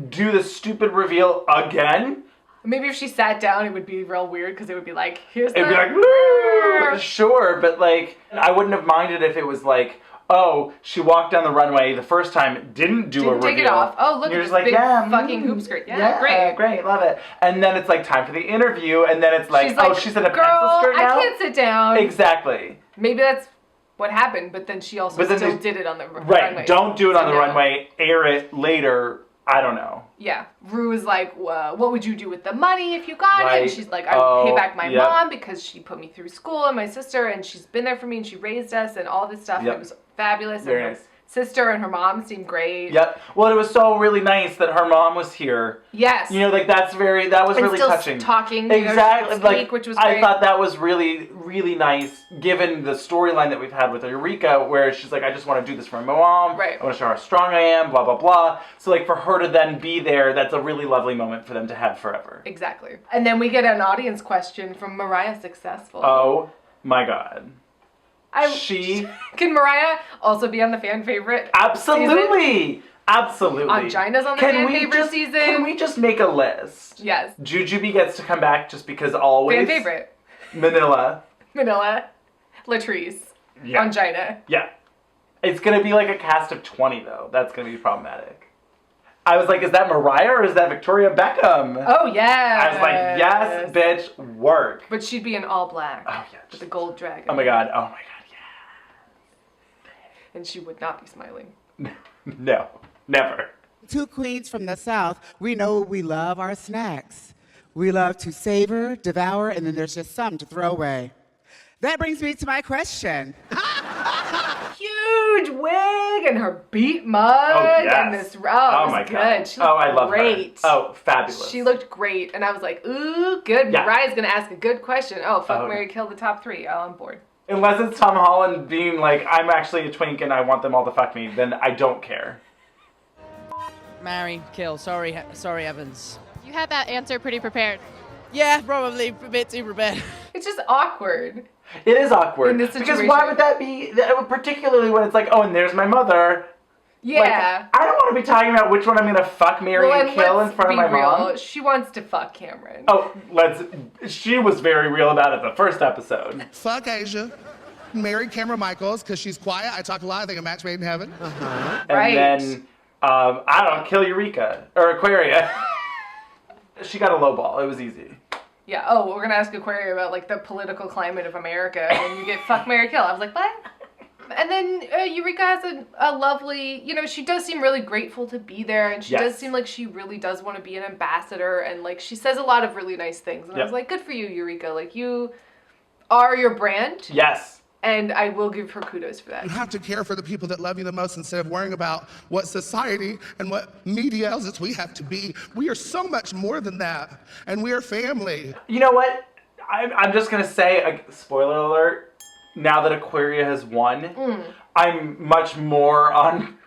Do the stupid reveal again?
Maybe if she sat down, it would be real weird because it would be like, here's the...
It'd be like, woo! Sure, but like, I wouldn't have minded if it was like, oh, she walked down the runway the first time, didn't a reveal.
Take it off. Oh, look at this big fucking hoop skirt. Yeah,
great, love it. And then it's like time for the interview, and then it's like, she's in a pencil skirt now?
I can't sit down.
Exactly.
Maybe that's what happened, but then she also still did it on the runway.
Right, don't do it on the runway, air it later. I don't know.
Yeah. Rue is like, what would you do with the money if you got it? And she's like, I would pay back my mom because she put me through school and my sister, and she's been there for me and she raised us and all this stuff. Yep. It was fabulous.
Very
and
nice.
Sister and her mom seemed great.
Yep. Well, it was so really nice that her mom was here.
Yes.
You know, like that was really touching.
Talking.
Exactly.
You know, speak, which was great.
I thought that was really, really nice given the storyline that we've had with Eureka, where she's like, I just want to do this for my mom.
Right.
I want to show her how strong I am, blah, blah, blah. So like for her to then be there, that's a really lovely moment for them to have forever.
Exactly. And then we get an audience question from Mariah Successful.
Oh my God.
Can Mariah also be on the fan favorite?
Absolutely.
Season?
Absolutely.
Angina's on the fan favorite season.
Can we just make a list?
Yes.
Jujubee gets to come back just because always.
Fan favorite.
Manila.
Latrice.
Yeah.
Angina.
Yeah. It's going to be like a cast of 20 though. That's going to be problematic. I was like, is that Mariah or is that Victoria Beckham?
Oh, yeah.
I was like, yes, bitch, work.
But she'd be in all black.
Oh, yeah.
With the gold dragon.
Oh, my God. Oh, my God.
And she would not be smiling.
No, never.
Two queens from the South, we know we love our snacks. We love to savor, devour, and then there's just some to throw away. That brings me to my question.
Huge wig and her beat mug.
Oh, yes.
And this, my
God.
Good. She looked
I love
great.
her. Oh, fabulous.
She looked great. And I was like, ooh, good. Yeah. Mariah's going to ask a good question. Oh, fuck, Mary, kill the top three. Oh, I'm bored.
Unless it's Tom Holland being like, I'm actually a twink and I want them all to fuck me, then I don't care.
Marry, kill. Sorry, Evans.
You had that answer pretty prepared.
Yeah, probably a bit too prepared.
It's just awkward.
It is awkward.
In this situation.
Because why would that be, particularly when it's like, oh, and there's my mother.
Yeah.
Like, I don't want to be talking about which one I'm gonna fuck, marry, and kill in front of my mom.
She wants to fuck Cameron.
Oh, she was very real about it the first episode.
Fuck Asia. Marry Cameron Michaels because she's quiet. I talk a lot. I think a match made in heaven.
And then, I don't know, kill Eureka. Or Aquaria. She got a low ball. It was easy.
Yeah, oh, we're gonna ask Aquaria about, like, the political climate of America, and then you get fuck, marry, kill. I was like, what? And then Eureka has a lovely, you know, she does seem really grateful to be there, and she does seem like she really does want to be an ambassador, and, like, she says a lot of really nice things. And I was like, good for you, Eureka. Like, you are your brand.
Yes.
And I will give her kudos for that.
You have to care for the people that love you the most instead of worrying about what society and what media tells us we have to be. We are so much more than that, and we are family.
You know what? I'm just going to say, spoiler alert, now that Aquaria has won, I'm much more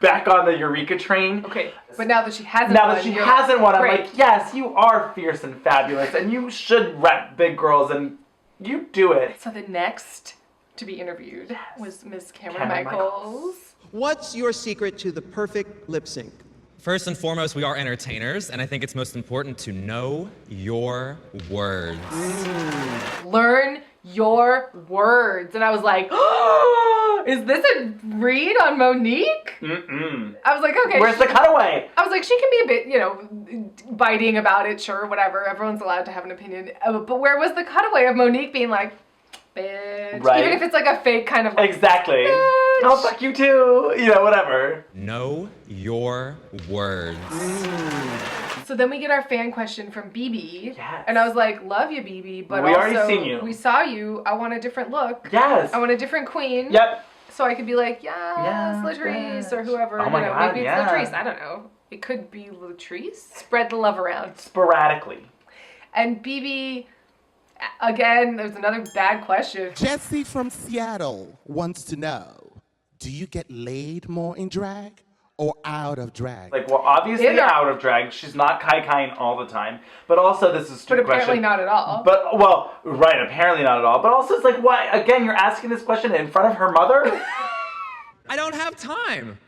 back on the Eureka train.
Okay, but now that she hasn't
won, I'm like, yes, you are fierce and fabulous, and you should rep big girls, and you do it.
So the next to be interviewed was Miss Cameron Michaels.
What's your secret to the perfect lip sync?
First and foremost, we are entertainers, and I think it's most important to know your words.
Learn your words. And I was like, oh, is this a read on Monique? I was like, okay.
Where's the cutaway?
I was like, she can be a bit, you know, biting about it, sure, whatever. Everyone's allowed to have an opinion. But where was the cutaway of Monique being like, bitch?
Right.
Even if it's like a fake kind of like,
exactly.
Bitch.
Oh, fuck you too. You know, whatever.
Know your words.
So then we get our fan question from BB. Yes. And I was like, love you, BB, but
we
also,
already seen you.
We saw you. I want a different look.
Yes.
I want a different queen.
Yep.
So I could be like, yes, Latrice, or whoever.
Oh my God,
maybe it's Latrice. I don't know. It could be Latrice. Spread the love around.
Sporadically.
And BB, again, there's another bad question.
Jesse from Seattle wants to know, do you get laid more in drag or out of drag?
Like, well, obviously out of drag. She's not kai-kaiing all the time. But also, this is a stupid question.
But apparently not at all.
But, well, right, apparently not at all. But also, it's like, what? Again, you're asking this question in front of her mother?
I don't have time.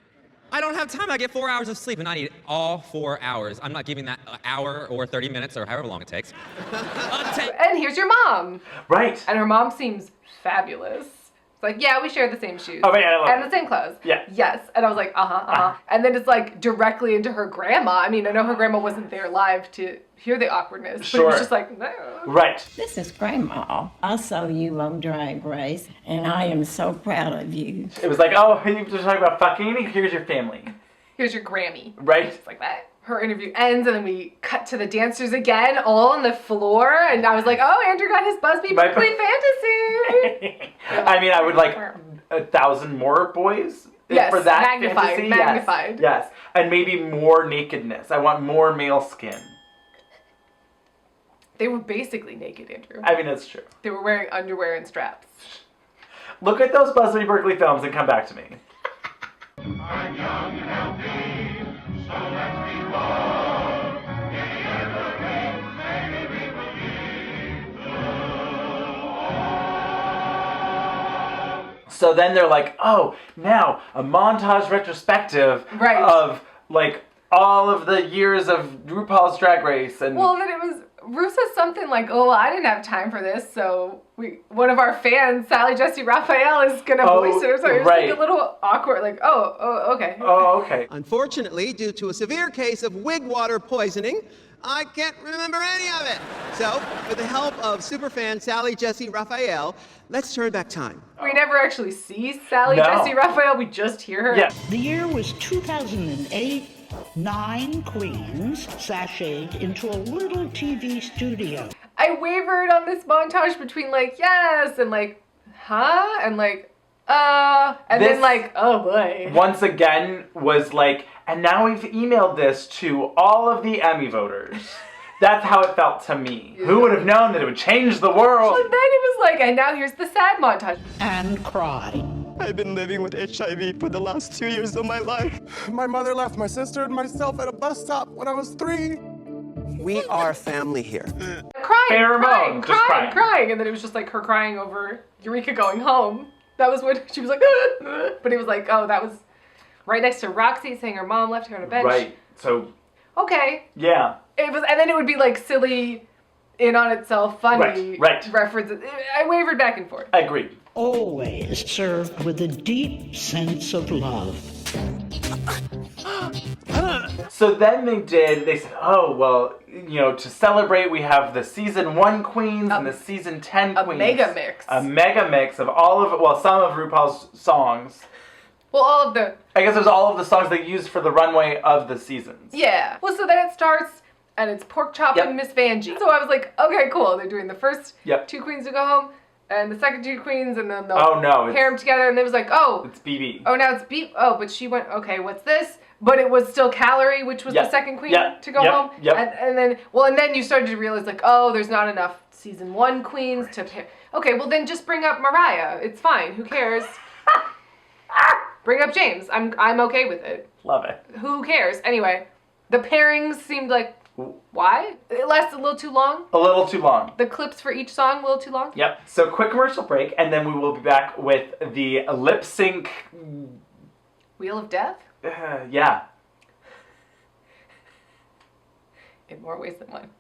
I get 4 hours of sleep, and I need all 4 hours. I'm not giving that an hour or 30 minutes or however long it takes.
And here's your mom.
Right.
And her mom seems fabulous. It's like, yeah, we share the same shoes.
Oh, yeah, I love
and
it.
the same clothes.
Yeah.
Yes. And I was like, And then it's like directly into her grandma. I mean, I know her grandma wasn't there live to hear the awkwardness, but it was just like, no.
Right.
This is Grandma. I saw you on Drag Race, and I am so proud of you.
It was like, oh, you're just talking about fucking? Here's your family.
Here's your Grammy.
Right.
It's like that. Her interview ends, and then we cut to the dancers again, all on the floor, and I was like, oh, Andrew got his BuzzFeed Weekly fantasy.
I mean, I would like 1,000 more boys for that fantasy.
Magnified.
Yes. And maybe more nakedness. I want more male skin.
They were basically naked, Andrew.
I mean, that's true.
They were wearing underwear and straps.
Look at those BuzzFeed Berkeley films and come back to me.
I'm young and healthy, so let's be bold. Maybe we will leave
So then they're like, oh, now a montage retrospective of like all of the years of RuPaul's Drag Race. And
well, then it was, Ru says something like, oh, I didn't have time for this, so one of our fans, Sally Jesse Raphael, is going to voice it or something. It was like a little awkward, like, oh, okay.
Oh, okay.
Unfortunately, due to a severe case of wig water poisoning, I can't remember any of it. So, with the help of superfan Sally Jesse Raphael, let's turn back time.
We never actually see Sally Jesse Raphael, we just hear her.
Yes. The year was 2008. 9 queens sashayed into a little TV studio.
I wavered on this montage between like, yes, and like, huh? And like, and then like, oh boy.
Once again was like, and now we've emailed this to all of the Emmy voters. That's how it felt to me. Yeah. Who would have known that it would change the world?
And then it was like, and now here's the sad montage.
And cry.
I've been living with HIV for the last 2 years of my life. My mother left my sister and myself at a bus stop when I was 3.
We are family here.
Crying, and then it was just like her crying over Eureka going home. That was when she was like, but it was like, oh, that was right next to Roxy, saying her mom left her on a bench.
Right. So.
Okay.
Yeah.
It was, and then it would be like silly, in on itself, funny references. I wavered back and forth.
I agree.
Always served with a deep sense of love.
So then they said, oh, well, to celebrate, we have the season 1 queens and the season 10 queens.
A mega mix.
A mega mix of some of RuPaul's songs.
Well, all of the...
I guess it was all of the songs they used for the runway of the seasons.
Yeah. Well, so then it starts, and it's Pork Chop and Miss Vanjie. So I was like, okay, cool. They're doing the first 2 queens to go home, and the second 2 queens, and then they'll pair them together, and it was like, oh.
It's BB.
Oh, now it's B. Oh, but she went, okay, what's this? But it was still Calorie, which was the second queen to go home. And then you started to realize, like, oh, there's not enough season 1 queens to pair. Okay, well then just bring up Mariah. It's fine. Who cares? Bring up James. I'm okay with it.
Love it.
Who cares? Anyway, the pairings seemed like, why? It lasted a little too long.
A little too long.
The clips for each song a little too long.
Yep. So quick commercial break, and then we will be back with the lip sync.
Wheel of Death?
Yeah.
In more ways than one.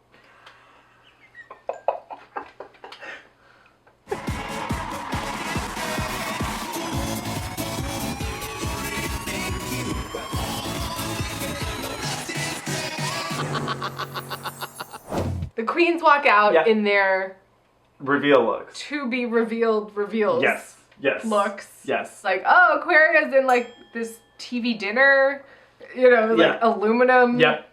The queens walk out in their
reveal looks.
To be revealed reveals.
Yes.
Looks.
Yes.
Like, oh, Aquaria's in like this TV dinner, like aluminum.
Yep.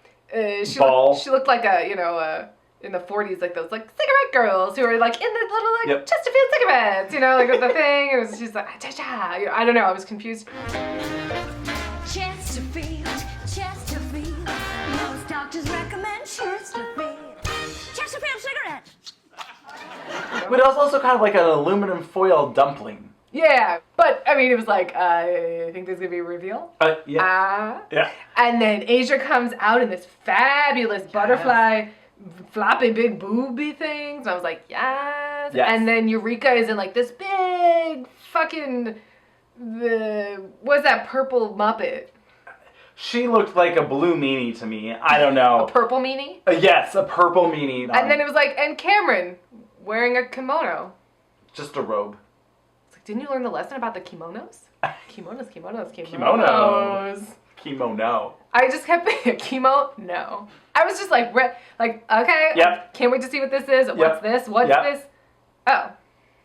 She looked like in the 40s, like those like cigarette girls who were like in the little Chesterfield cigarettes, like with the thing. It was just like, I don't know, I was confused.
Chesterfield, most doctors recommend Chesterfield. Chesterfield cigarettes.
But it was also kind of like an aluminum foil dumpling.
Yeah, but I mean, it was like, I think there's gonna be a reveal.
Yeah.
And then Asia comes out in this fabulous butterfly, floppy big booby things. And I was like, yes. And then Eureka is in like this big fucking, what's that purple Muppet?
She looked like a blue meanie to me. I don't know.
A purple meanie?
Yes, a purple meanie.
And then it was like, and Cameron wearing a kimono.
Just a robe.
Didn't you learn the lesson about the kimonos? Kimonos.
Kimono.
I just kept thinking, no. I was just like, okay.
Yep.
Can't wait to see what this is. What's this? What's this? Oh.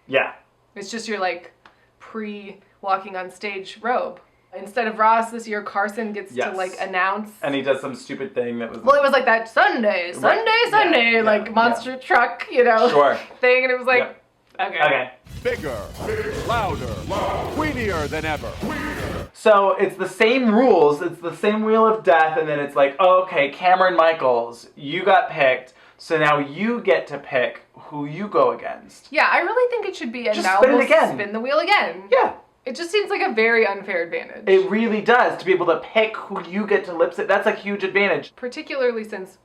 Yeah.
It's just your like pre-walking on stage robe. Instead of Ross this year, Carson gets to like announce.
And he does some stupid thing that was.
Well, it was like that Sunday, monster truck,
Sure.
thing, and it was like, okay.
Bigger, louder, queenier than ever.
So it's the same rules, it's the same Wheel of Death, and then it's like, okay, Cameron Michaels, you got picked, so now you get to pick who you go against.
Yeah, I really think it should be a
Just
now
spin it
we'll
again.
spin the wheel again.
Yeah.
It just seems like a very unfair advantage.
It really does, to be able to pick who you get to lip sync. That's a huge advantage.
Particularly since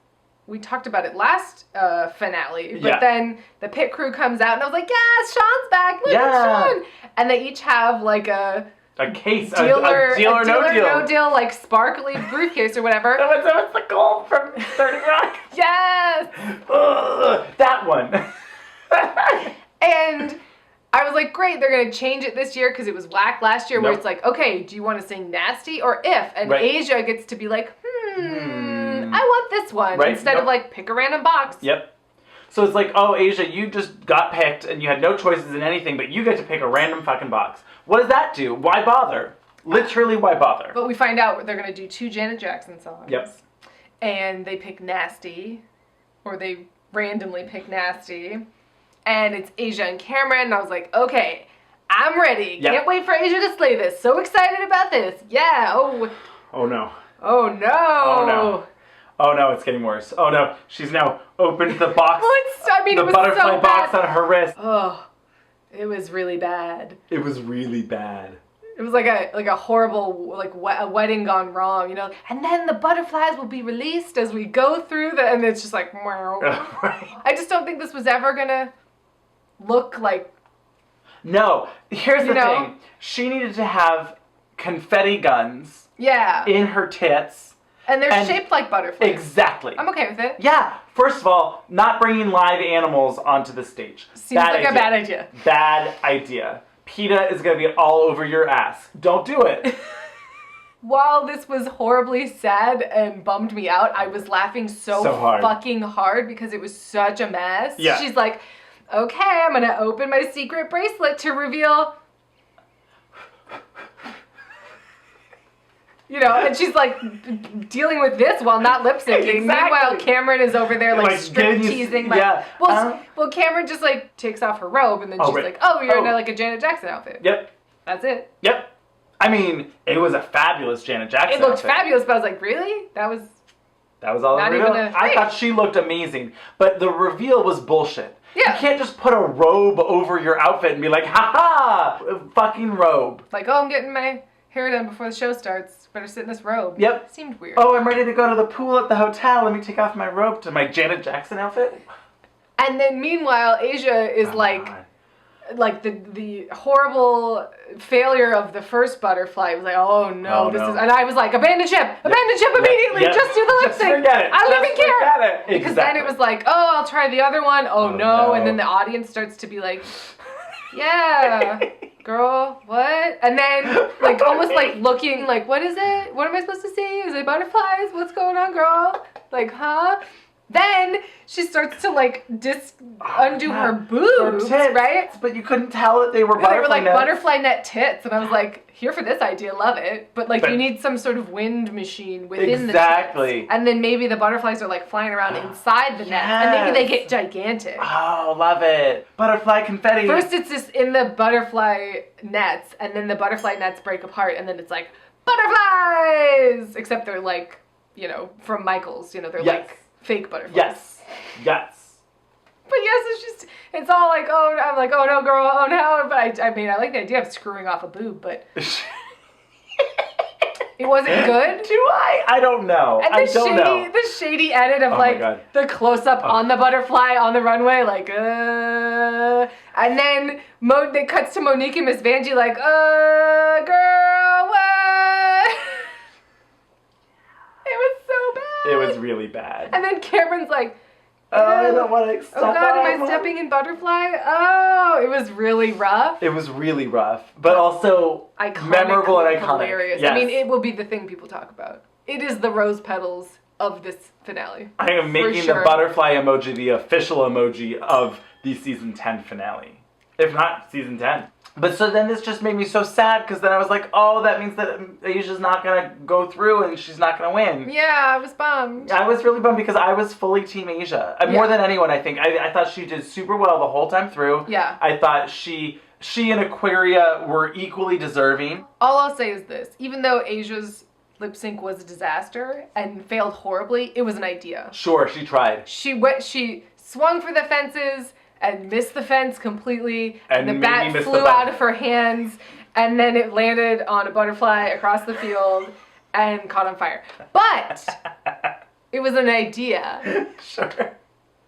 we talked about it last finale, but then the pit crew comes out, and I was like, yes, Sean's back, look at Sean! And they each have like a
case,
dealer,
a deal or no deal,
like sparkly briefcase or whatever.
What's the gold from 30 Rock?
Yes!
That one.
And I was like, great, they're going to change it this year because it was whack last year where it's like, okay, do you want to sing Nasty or If? And Asia gets to be like, I want this one instead of like pick a random box.
Yep. So it's like, oh, Asia, you just got picked and you had no choices in anything, but you get to pick a random fucking box. What does that do? Why bother? Literally, why bother?
But we find out they're going to do 2 Janet Jackson songs.
Yep.
And they pick Nasty, or they randomly pick Nasty. And it's Asia and Cameron, and I was like, okay, I'm ready. Can't wait for Asia to slay this. So excited about this. Yeah. Oh.
Oh no.
Oh no.
Oh no. Oh no, it's getting worse. Oh no, she's now opened the box.
Well, it was
butterfly
so
box
bad.
on her wrist.
Oh, it was really bad.
It was really bad.
It was like a horrible, like a wedding gone wrong, And then the butterflies will be released as we go through and it's just like, wow. I just don't think this was ever gonna look like.
No, here's the thing. She needed to have confetti guns
Yeah.
in her tits.
And they're shaped like butterflies.
Exactly.
I'm okay with it.
Yeah. First of all, not bringing live animals onto the stage.
Seems like a bad idea.
Bad idea. PETA is going to be all over your ass. Don't do it.
While this was horribly sad and bummed me out, I was laughing so
hard.
fucking hard because it was such a mess.
Yeah.
She's like, okay, I'm gonna open my secret bracelet to reveal, you know, and she's like dealing with this while not lip syncing.
Exactly.
Meanwhile, Cameron is over there like strip teasing.
yeah.
Well, Cameron just like takes off her robe and then she's like, oh, you're in like a Janet Jackson outfit.
Yep.
That's it.
Yep. I mean, it was a fabulous Janet Jackson
It looked
outfit.
fabulous, but I was like, really? That was
all
not
the
even
reveal.
a
I
thing.
thought she looked amazing, but the reveal was bullshit.
Yeah.
You can't just put a robe over your outfit and be like, ha ha, fucking robe.
like, oh, I'm getting my hair done before the show starts. Better sit in this robe.
Yep.
Seemed weird.
Oh, I'm ready to go to the pool at the hotel. Let me take off my robe to my Janet Jackson outfit.
And then meanwhile, Asia is like the horrible failure of the first butterfly. It was like, oh no, this is, and I was like, abandon ship immediately, just do the lip sync.
Forget it.
I don't
Just
even care.
forget it.
Because then it was like, oh, I'll try the other one. Oh no. And then the audience starts to be like, yeah, girl, what? And then like almost like looking like, what is it? What am I supposed to see? Is it butterflies? What's going on, girl? Like, huh? Then she starts to like undo her boobs, right?
But you couldn't tell that they were butterfly
They were like
nets.
butterfly net tits, and I was like, here for this idea, love it. But like,
But-
you need some sort of wind machine within
Exactly.
the tits. And then maybe the butterflies are like flying around inside the net, and maybe they get gigantic.
Oh, love it. Butterfly confetti.
First, it's just in the butterfly nets, and then the butterfly nets break apart, and then it's like butterflies. Except they're like, you know, from Michaels. You know, they're like fake butterflies.
Yes.
But yes, it's all like, oh, I'm like, oh no, girl, oh no. But I mean, I like the idea of screwing off a boob, but it wasn't good.
Do I? I don't know.
And the shady edit of
Oh my
like
God.
the close up on the butterfly on the runway, like, and then it cuts to Monique and Miss Vanjie, like, girl, what? It was so bad.
It was really bad.
And then Cameron's like,
I don't want to step
oh God, am
on
I stepping in butterfly? Oh, it was really rough.
It was really rough, but also memorable and iconic.
Hilarious.
Yes.
I mean, it will be the thing people talk about. It is the rose petals of this finale.
I am making the butterfly emoji the official emoji of the season 10 finale. If not season 10. But so then this just made me so sad because then I was like, oh, that means that Asia's not going to go through and she's not going to win.
Yeah, I was bummed.
I was really bummed because I was fully Team Asia. More than anyone, I think. I thought she did super well the whole time through.
Yeah.
I thought she and Aquaria were equally deserving.
All I'll say is this. Even though Asia's lip sync was a disaster and failed horribly, it was an idea.
Sure, she tried.
She swung for the fences and missed the fence completely, and the
maybe
bat
missed
flew
the
out of her hands, and then it landed on a butterfly across the field and caught on fire. But it was an idea.
Sure.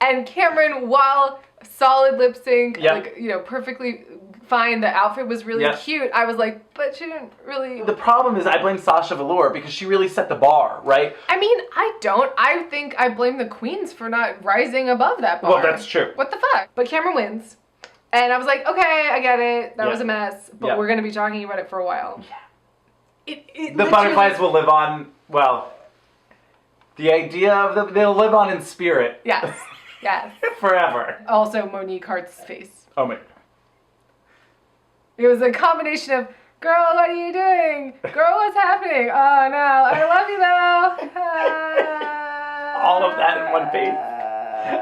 And Cameron, while solid lip sync,
Yep.
like, you know, perfectly fine, the outfit was really
Yep.
cute. I was like, but she didn't really...
The problem is I blame Sasha Velour because she really set the bar, right?
I mean, I don't. I think I blame the queens for not rising above that bar.
Well, that's true.
What the fuck? But Cameron wins. And I was like, okay, I get it. That
Yeah.
was a mess. But
Yeah.
we're going to be talking about it for a while. Yeah.
The butterflies will live on, well, the idea of them, they'll live on in spirit.
Yes. Yes.
Forever.
Also, Monique Hart's face.
Oh my.
It was a combination of, girl, what are you doing? Girl, what's happening? Oh, no. I love you, though.
All of that in one face.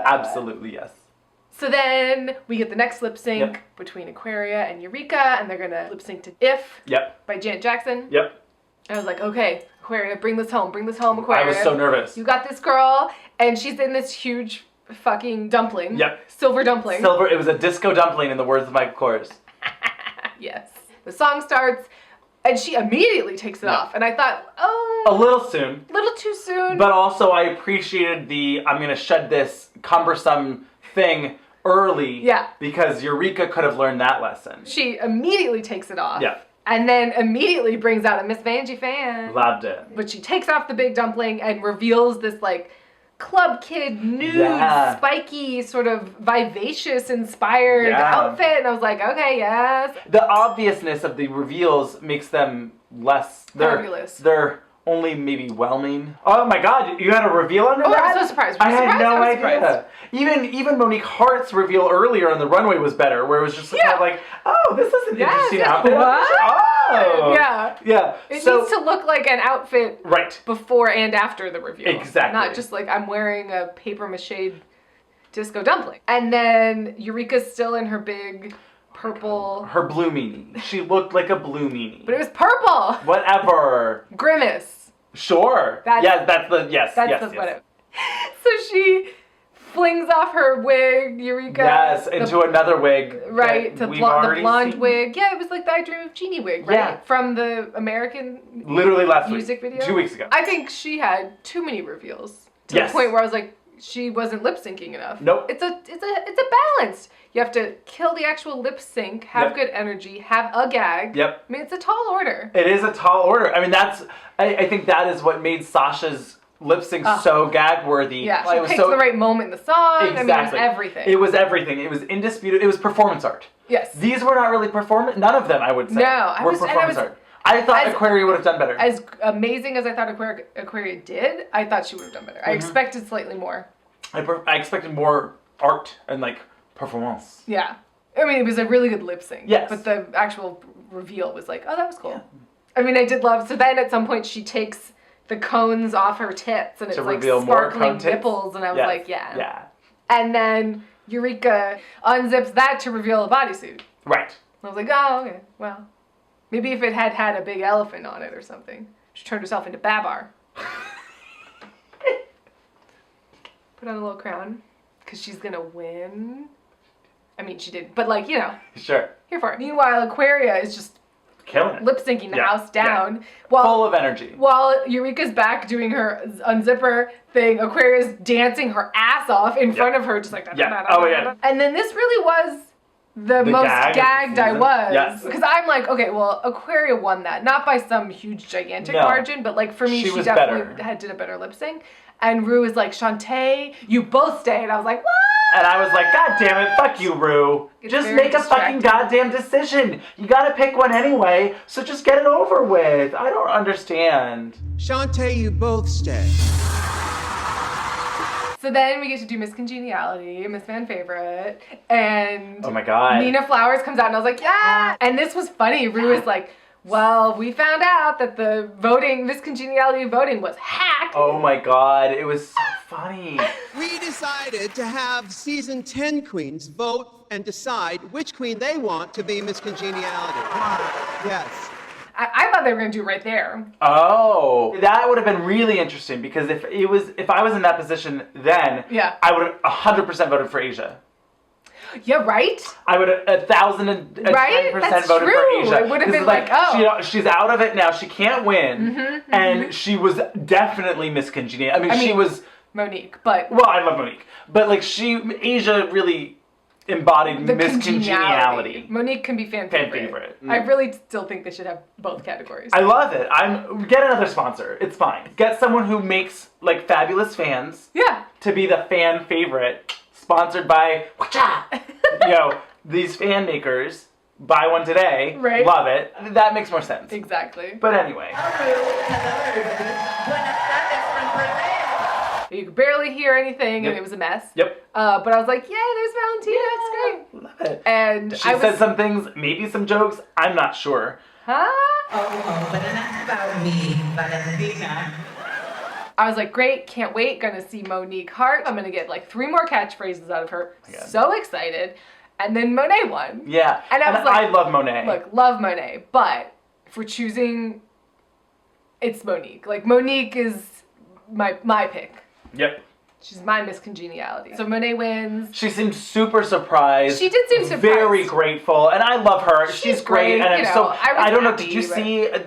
Absolutely, yes.
So then we get the next lip sync between Aquaria and Eureka, and they're going to lip sync to If by Janet Jackson.
Yep.
I was like, okay, Aquaria, bring this home, Aquaria.
I was so nervous.
You got this, girl. And she's in this huge fucking dumpling.
Yep.
Silver dumpling.
It was a disco dumpling in the words of Michael Kors.
Yes. The song starts, and she immediately takes it off. And I thought, oh.
A little soon.
A little too soon.
But also I appreciated I'm going to shed this cumbersome thing early.
Yeah.
Because Eureka could have learned that lesson.
She immediately takes it off.
Yeah.
And then immediately brings out a Miss Vanjie fan.
Loved it.
But she takes off the big dumpling and reveals this like club kid nude, spiky, sort of vivacious, inspired outfit. And I was like, okay, yes.
The obviousness of the reveals makes them less
fabulous.
They're only maybe whelming. Oh my god, you had a reveal under that?
I was so surprised.
I had no idea. Even Monique Hart's reveal earlier on the runway was better, where it was just kind of like, oh, this is an interesting outfit. Oh. Yeah.
It needs to look like an outfit before and after the reveal.
Exactly.
Not just like I'm wearing a paper mache disco dumpling. And then Eureka's still in her big purple...
Her blue meanie. She looked like a blue meanie.
But it was purple!
Whatever.
Grimace.
Sure. That's
whatever. So she flings off her wig, Eureka.
Yes, into another wig.
Right, the blonde wig. Yeah, it was like the I Dream of Jeannie wig, right?
Yeah.
From the American
literally last
music
week.
video.
2 weeks ago.
I think she had too many reveals. To the point where I was like, she wasn't lip syncing enough.
Nope.
It's a balance. You have to kill the actual lip sync, have good energy, have a gag.
Yep.
I mean, it's a tall order.
It is a tall order. I mean, I think that is what made Sasha's lip sync so gag worthy.
Yeah, she picked the right moment in the song.
Exactly.
I mean, it was everything.
It was everything. It was indisputable. It was performance art.
Yes.
These were not really performance. None of them, I would say, were performance art. I thought Aquaria would have done better.
As amazing as I thought Aquaria did, I thought she would have done better. I expected slightly more.
I expected more art and like performance.
Yeah. I mean, it was a really good lip sync.
Yes.
But the actual reveal was like, oh, that was cool. Yeah. I mean, I did love. So then at some point she takes the cones off her tits and it's like sparkling nipples, and I was like, yeah. And then Eureka unzips that to reveal a bodysuit.
Right.
I was like, oh, okay, well, maybe if it had had a big elephant on it or something. She turned herself into Babar. Put on a little crown because she's gonna win. I mean, she did, but like, you know.
Sure.
Here for it. Meanwhile, Aquaria is just
killing it.
Lip syncing the house down. While,
full of energy.
While Eureka's back doing her unzipper thing, Aquaria's dancing her ass off in front of her, just like that. And then this really was the most gagged I was.
Yes.
Because I'm like, okay, well, Aquaria won that. Not by some huge, gigantic margin, but like for me, she definitely did a better lip sync. And Ru is like, Shantae, you both stay. And I was like, what?
And I was like, God damn it, fuck you, Ru. Just make a fucking goddamn decision. You gotta pick one anyway, so just get it over with. I don't understand.
Shantae, you both stay.
So then we get to do Miss Congeniality, Miss Fan Favorite, and
oh my god,
Nina Flowers comes out, and I was like, yeah! And this was funny. Ru is like, well, we found out that the voting, Miss Congeniality voting was hacked.
Oh my god, it was so funny.
We decided to have season 10 queens vote and decide which queen they want to be Miss Congeniality. Yes.
I thought they were gonna do right there.
Oh, that would have been really interesting because if I was in that position then, I would have 100% voted for Asia.
Yeah, right?
I would have 1,010% voted for Asia.
It would have been like, oh.
She's out of it now. She can't win. And she was definitely Miss Congeniality. I mean, she was...
Monique, but...
Well, I love Monique. But, like, Asia really embodied Miss Congeniality.
Monique can be fan favorite. I really still think they should have both categories.
I love it. Get another sponsor. It's fine. Get someone who makes, like, fabulous fans.
Yeah.
To be the fan favorite. Sponsored by, these fan makers. Buy one today.
Right.
Love it. That makes more sense.
Exactly.
But anyway.
You could barely hear anything, and it was a mess.
Yep.
But I was like, yay, there's Valentina. It's great.
Love it.
And
she said some things, maybe some jokes. I'm not sure.
Huh?
Oh, but enough about me, Valentina.
I was like, great, can't wait, gonna see Monique Hart. I'm gonna get like 3 more catchphrases out of her. So excited. And then Monet won.
Yeah.
And I was like,
I love Monet.
Look, love Monet, but if we're choosing, it's Monique. Like, Monique is my pick.
Yep.
She's my Miss Congeniality. So Monet wins.
She seemed super surprised.
She did seem surprised.
Very grateful, and I love her. She's great, and
you know,
I don't know.
happy,
Did you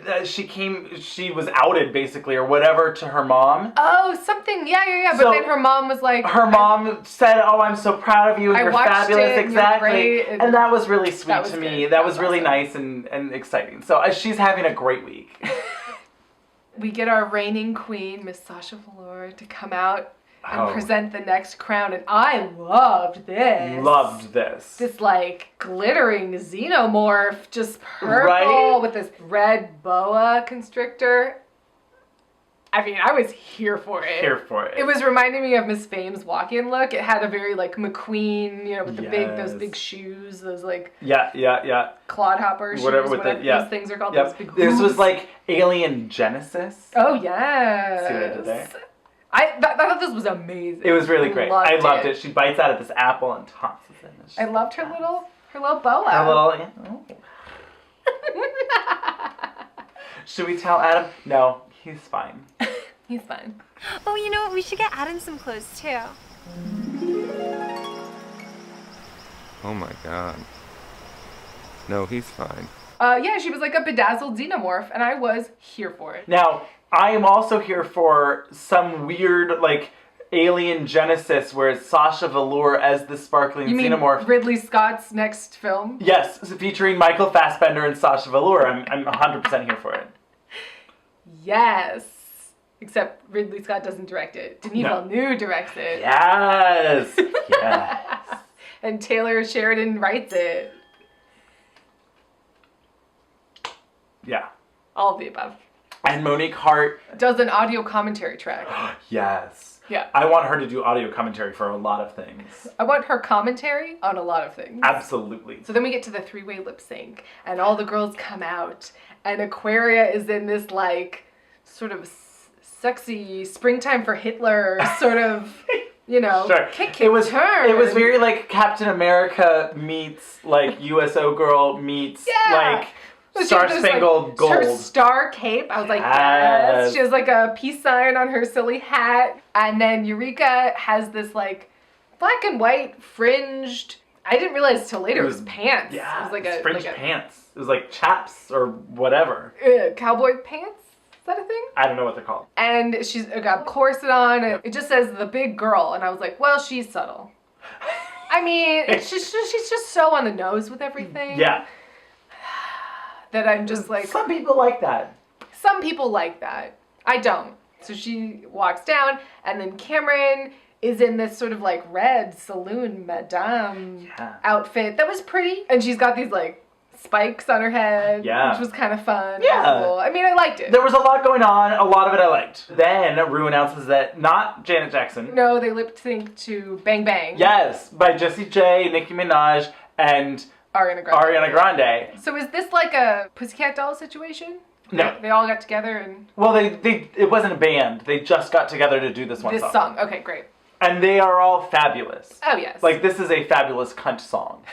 but-
see? She was outed basically, or whatever, to her mom.
Oh, something. Yeah.
So,
but then her mom was like.
Her mom said, "Oh, I'm so proud of you. And you're
watched
fabulous."
it,
Exactly,
you're great,
and that was really sweet
that was
to me.
good.
That was really nice and exciting. So she's having a great week.
We get our reigning queen, Miss Sasha Velour, to come out and present the next crown, and I loved this.
Loved this.
This like glittering xenomorph, just purple
Right?
with this red boa constrictor. I mean, I was here for it.
Here for it.
It was reminding me of Miss Fame's walk-in look. It had a very like McQueen, you know, with the those big shoes, those like
Yeah.
clodhopper shoes,
Whatever
those things are called.
Yep.
Those big
This was
hooves.
like Alien Genesis.
Oh yes.
See what I did there?
I thought this was amazing.
It was really great. I loved it. She bites out of this apple and tosses it. And
I loved her little boa.
Her little. Should we tell Adam? No, he's fine.
He's fine.
Oh, you know what? We should get Adam some clothes too.
Oh my god. No, he's fine.
Yeah, she was like a bedazzled xenomorph, and I was here for it.
Now, I am also here for some weird, like, Alien Genesis where it's Sasha Velour as the sparkling
You mean
xenomorph.
Ridley Scott's next film?
Yes, featuring Michael Fassbender and Sasha Velour. I'm 100% here for it.
Yes. Except Ridley Scott doesn't direct it. Denis Villeneuve directs it.
Yes! Yes.
And Taylor Sheridan writes it.
Yeah.
All of the above.
And Monique Hart.
Does an audio commentary track.
Yes.
Yeah.
I want her to do audio commentary for a lot of things.
I want her commentary on a lot of things.
Absolutely.
So then we get to the three-way lip sync, and all the girls come out, and Aquaria is in this, like, sort of sexy springtime for Hitler sort of, you know,
Sure.
kick
It was
turn.
It was very like Captain America meets like USO Girl meets like
So
Star
she has,
Spangled
like,
Gold.
Her star cape. I was like, yes.
Yes.
She has like a peace sign on her silly hat. And then Eureka has this like black and white fringed. I didn't realize till later it was pants.
Yeah,
it was like a
fringed
like
pants. It was like chaps or whatever.
Cowboy pants. Is that a thing?
I don't know what they're called.
And she's got a corset on. And it just says the big girl. And I was like, well, she's subtle. I mean, she's just so on the nose with everything.
Yeah.
That I'm just like...
Some people like that.
Some people like that. I don't. So she walks down, and then Cameron is in this sort of like red saloon madame outfit that was pretty. And she's got these like spikes on her head, which was kind of fun.
Yeah.
Cool. I mean, I liked it.
There was a lot going on. A lot of it I liked. Then Rue announces that not Janet Jackson.
No, they lip sync to Bang Bang.
Yes, by Jessie J, Nicki Minaj, and Ariana Grande.
So is this like a Pussycat Doll situation?
No.
They all got together and...
Well, it wasn't a band. They just got together to do this one
This
song.
song. Okay, great.
And they are all fabulous.
Oh, yes.
Like, this is a fabulous cunt song.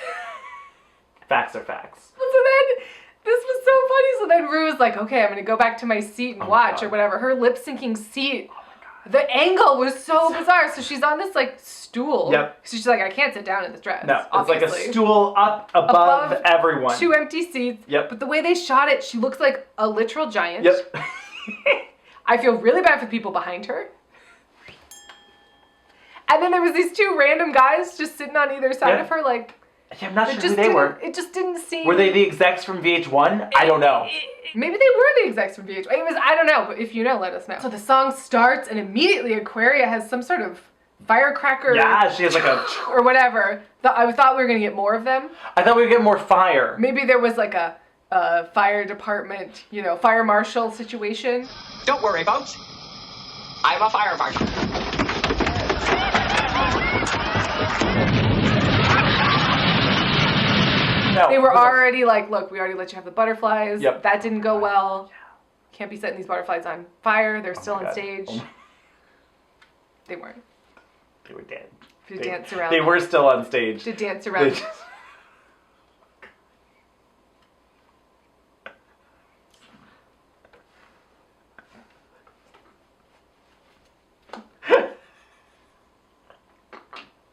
Facts are facts.
So then, this was so funny. So then Rue was like, okay, I'm going to go back to my seat and watch or whatever. Her lip syncing seat. The angle was so bizarre. So she's on this like stool.
Yep.
So she's like, I can't sit down in this dress.
No,
obviously.
it's like a stool up above everyone.
2 empty seats.
Yep.
But the way they shot it, she looks like a literal giant.
Yep.
I feel really bad for the people behind her. And then there was these 2 random guys just sitting on either side of her, like...
Yeah, I'm not sure who they were.
It just didn't seem...
Were they the execs from VH1? I don't know.
Maybe they were the execs from VH1. I don't know, but if you know, let us know. So the song starts, and immediately Aquaria has some sort of firecracker...
Yeah, she has like a...
Or whatever. I thought we were going to get more of them.
I thought we would get more fire.
Maybe there was like a fire department, you know, fire marshal situation.
Don't worry, folks. I'm a fire marshal.
No,
they were already like, look, we already let you have the butterflies.
Yep.
That didn't go well. Can't be setting these butterflies on fire. They're still on stage. They weren't.
They were dead.
To dance around.
They were still on stage.
To dance around.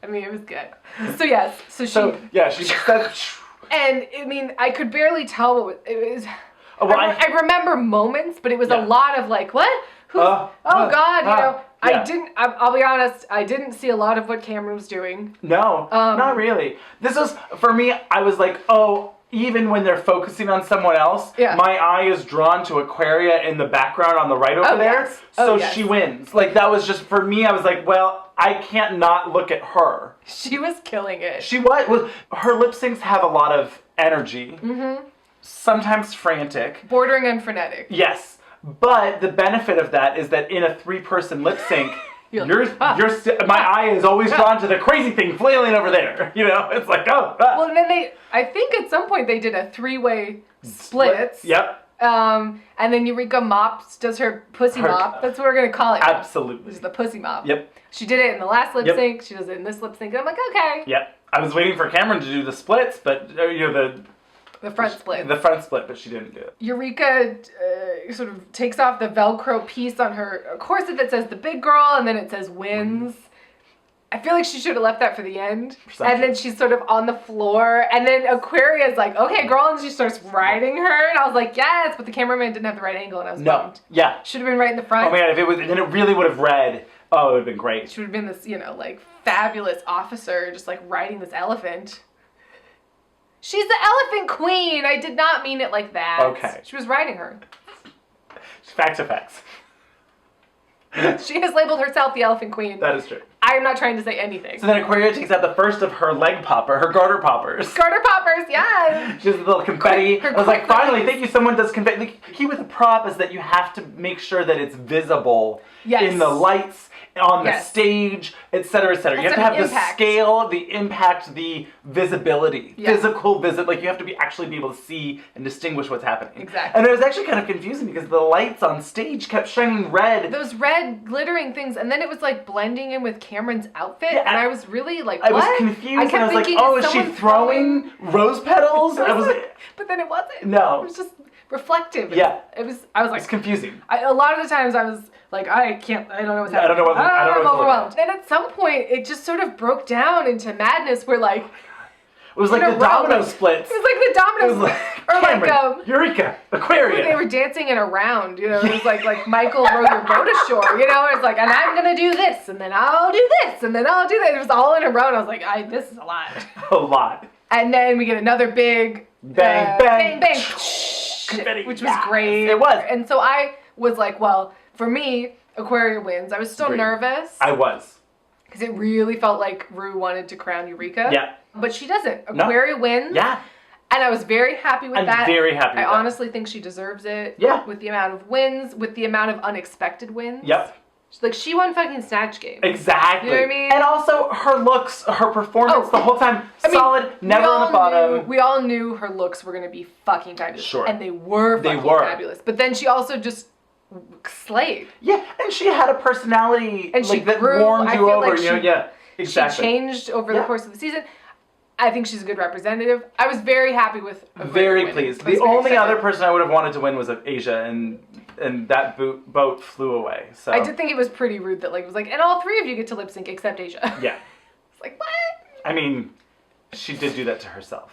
I mean, it was good. So yes, she
said,
and I mean, I could barely tell what it was.
Oh, well,
I remember moments, but it was a lot of like, what? Who? God, you know. I didn't. I'll be honest. I didn't see a lot of what Cameron was doing.
No, not really. This was for me. I was like, oh. Even when they're focusing on someone else, my eye is drawn to Aquaria in the background on the right over there.
Yes.
So she wins. Like, that was just, for me, I was like, well, I can't not look at her.
She was killing it.
She was. Her lip syncs have a lot of energy. Mm-hmm. Sometimes frantic.
Bordering on frenetic.
Yes. But the benefit of that is that in a 3-person lip sync, my eye is always drawn to the crazy thing flailing over there. You know, it's like,
Well, and then I think at some point they did a 3-way splits.
Yep.
And then Eureka does her pussy mop. That's what we're going to call it.
Absolutely.
Which is the pussy mop.
Yep.
She did it in the last lip sync. She does it in this lip sync. And I'm like, okay.
Yep. I was waiting for Cameron to do the splits, but,
the front split.
The front split, but she didn't do it.
Eureka sort of takes off the Velcro piece on her corset that says the big girl, and then it says wins. I feel like she should have left that for the end. And then she's sort of on the floor, and then Aquaria's like, okay, girl, and she starts riding her, and I was like, yes, but the cameraman didn't have the right angle, and I was bummed.
Yeah.
Should have been right in the front.
Oh man, if it was, then it really would have read, it would have been great.
She would have been this, like, fabulous officer just, like, riding this elephant. She's the elephant queen. I did not mean it like that.
Okay.
She was riding her.
Facts are facts.
She has labeled herself the elephant queen.
That is true.
I am not trying to say anything.
So then Aquaria takes out the first of her leg popper, her garter poppers.
Garter poppers, yes.
She has a little confetti. I was like, finally, thank you, someone does confetti. The key with a prop is that you have to make sure that it's visible in the lights, on the stage, etc., etc. You have to have the scale, the impact, the visibility, physical like you have to actually be able to see and distinguish what's happening.
Exactly.
And it was actually kind of confusing because the lights on stage kept shining red.
Those red glittering things, and then it was like blending in with Cameron's outfit, and I was really like, what?
I was confused.
I
was like, oh, is she throwing rose petals? I was like,
but then it wasn't.
No.
It was just reflective.
Yeah.
I was like,
it's confusing.
A lot of the times I was like, I don't know what's happening.
I don't know what
I'm overwhelmed. Then at some point, it just sort of broke down into madness where like,
it was like the domino splits.
It was like the domino splits. Or
Cameron, Eureka, Aquaria.
They were dancing in a round, It was like Michael row your boat ashore, It's like, and I'm going to do this, and then I'll do this, and then I'll do that. It was all in a row, and I was like, this is a lot.
A lot.
And then we get another big
bang, bang,
bang, confetti, which was great.
It was.
And so I was like, well, for me, Aquaria wins. I was still nervous.
I was.
Because it really felt like Ru wanted to crown Eureka.
Yeah.
But she doesn't. Aquaria wins.
Yeah.
And I was very happy with that.
I'm very happy with that.
I honestly think she deserves it.
Yeah.
With the amount of wins, with the amount of unexpected wins.
Yep.
Like, she won fucking Snatch Game.
Exactly.
You know what I mean?
And also, her looks, her performance the whole time, solid, never on the bottom.
We all knew her looks were going to be fucking fabulous.
Sure.
And they were fucking fabulous. But then she also just slayed.
Yeah, and she had a personality
and she
that
grew,
warmed you over.
Like
exactly.
She changed over the course of the season. I think she's a good representative. I was very happy with
very pleased. The only other person I would have wanted to win was Asia, and that boat flew away. So
I did think it was pretty rude that it was like, and all three of you get to lip sync except Asia.
Yeah.
It's like, what?
I mean, she did do that to herself.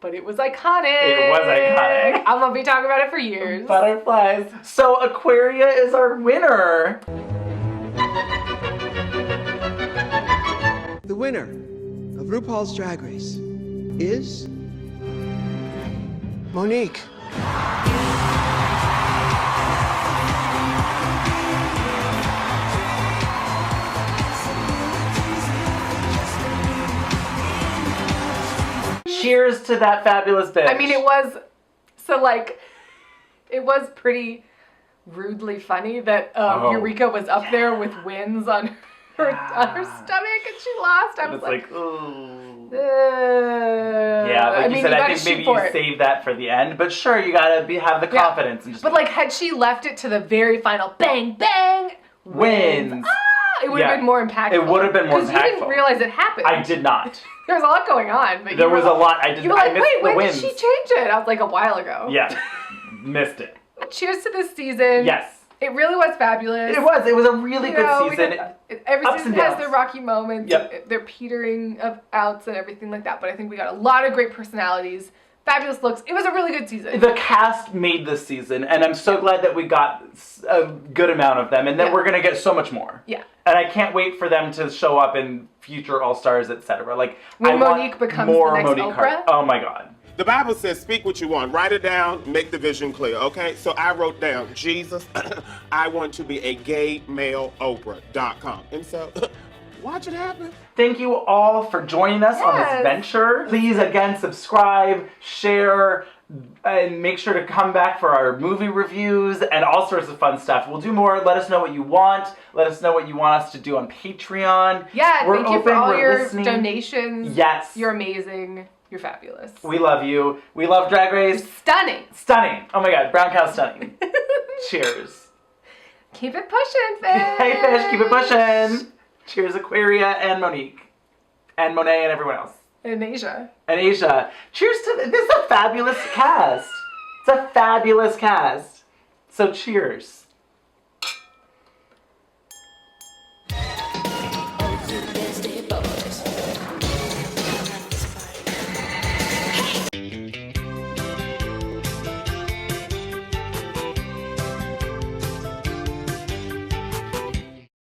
But it was iconic.
It was iconic.
I'm gonna be talking about it for years.
Butterflies. So Aquaria is our winner.
The winner of RuPaul's Drag Race is Monique.
Cheers to that fabulous bitch.
I mean, it was pretty rudely funny that Eureka was up there with wins on her stomach and she lost. I was
like, ooh. Yeah, like you said, I think maybe you save that for the end. But sure, you gotta have the confidence. And just
but had she left it to the very final bang, bang,
wins.
It would have been more impactful.
It would have been more impactful.
Because you didn't realize it happened.
I did not.
There was a lot going on. But
there was a lot. I did.
You were like,
I missed
wait,
the
when
wins.
did she change it? I was like, a while ago.
Yeah, missed it.
Cheers to this season.
Yes.
It really was fabulous.
It was. It was a really good season.
Every
Ups
season
and
has
downs.
their rocky moments.
Yep.
Their petering of outs and everything like that. But I think we got a lot of great personalities, fabulous looks. It was a really good season.
The cast made this season, and I'm so glad that we got a good amount of them, and then we're going to get so much more.
Yeah.
And I can't wait for them to show up in future All-Stars, etc. Like,
When
I
Monique
want
becomes
more
the next
Monique
Oprah?
Hart. Oh my God.
The Bible says, speak what you want, write it down, make the vision clear, okay? So I wrote down, Jesus, I want to be a gay male Oprah.com. And so, watch it happen.
Thank you all for joining us on this venture. Please, again, subscribe, share, and make sure to come back for our movie reviews and all sorts of fun stuff. We'll do more. Let us know what you want. Let us know what you want us to do on Patreon.
Yeah,
we're
thank you
open,
for all
we're
your
listening.
donations.
Yes.
You're amazing. You're fabulous.
We love you. We love Drag Race.
Stunning.
Stunning. Oh my God, Brown Cow stunning. Cheers.
Keep it pushing, Fish.
Hey, Fish, keep it pushing. Cheers, Aquaria and Monique. And Monet and everyone else.
And Asia.
And Asia. Cheers to this is a fabulous cast. It's a fabulous cast. So cheers.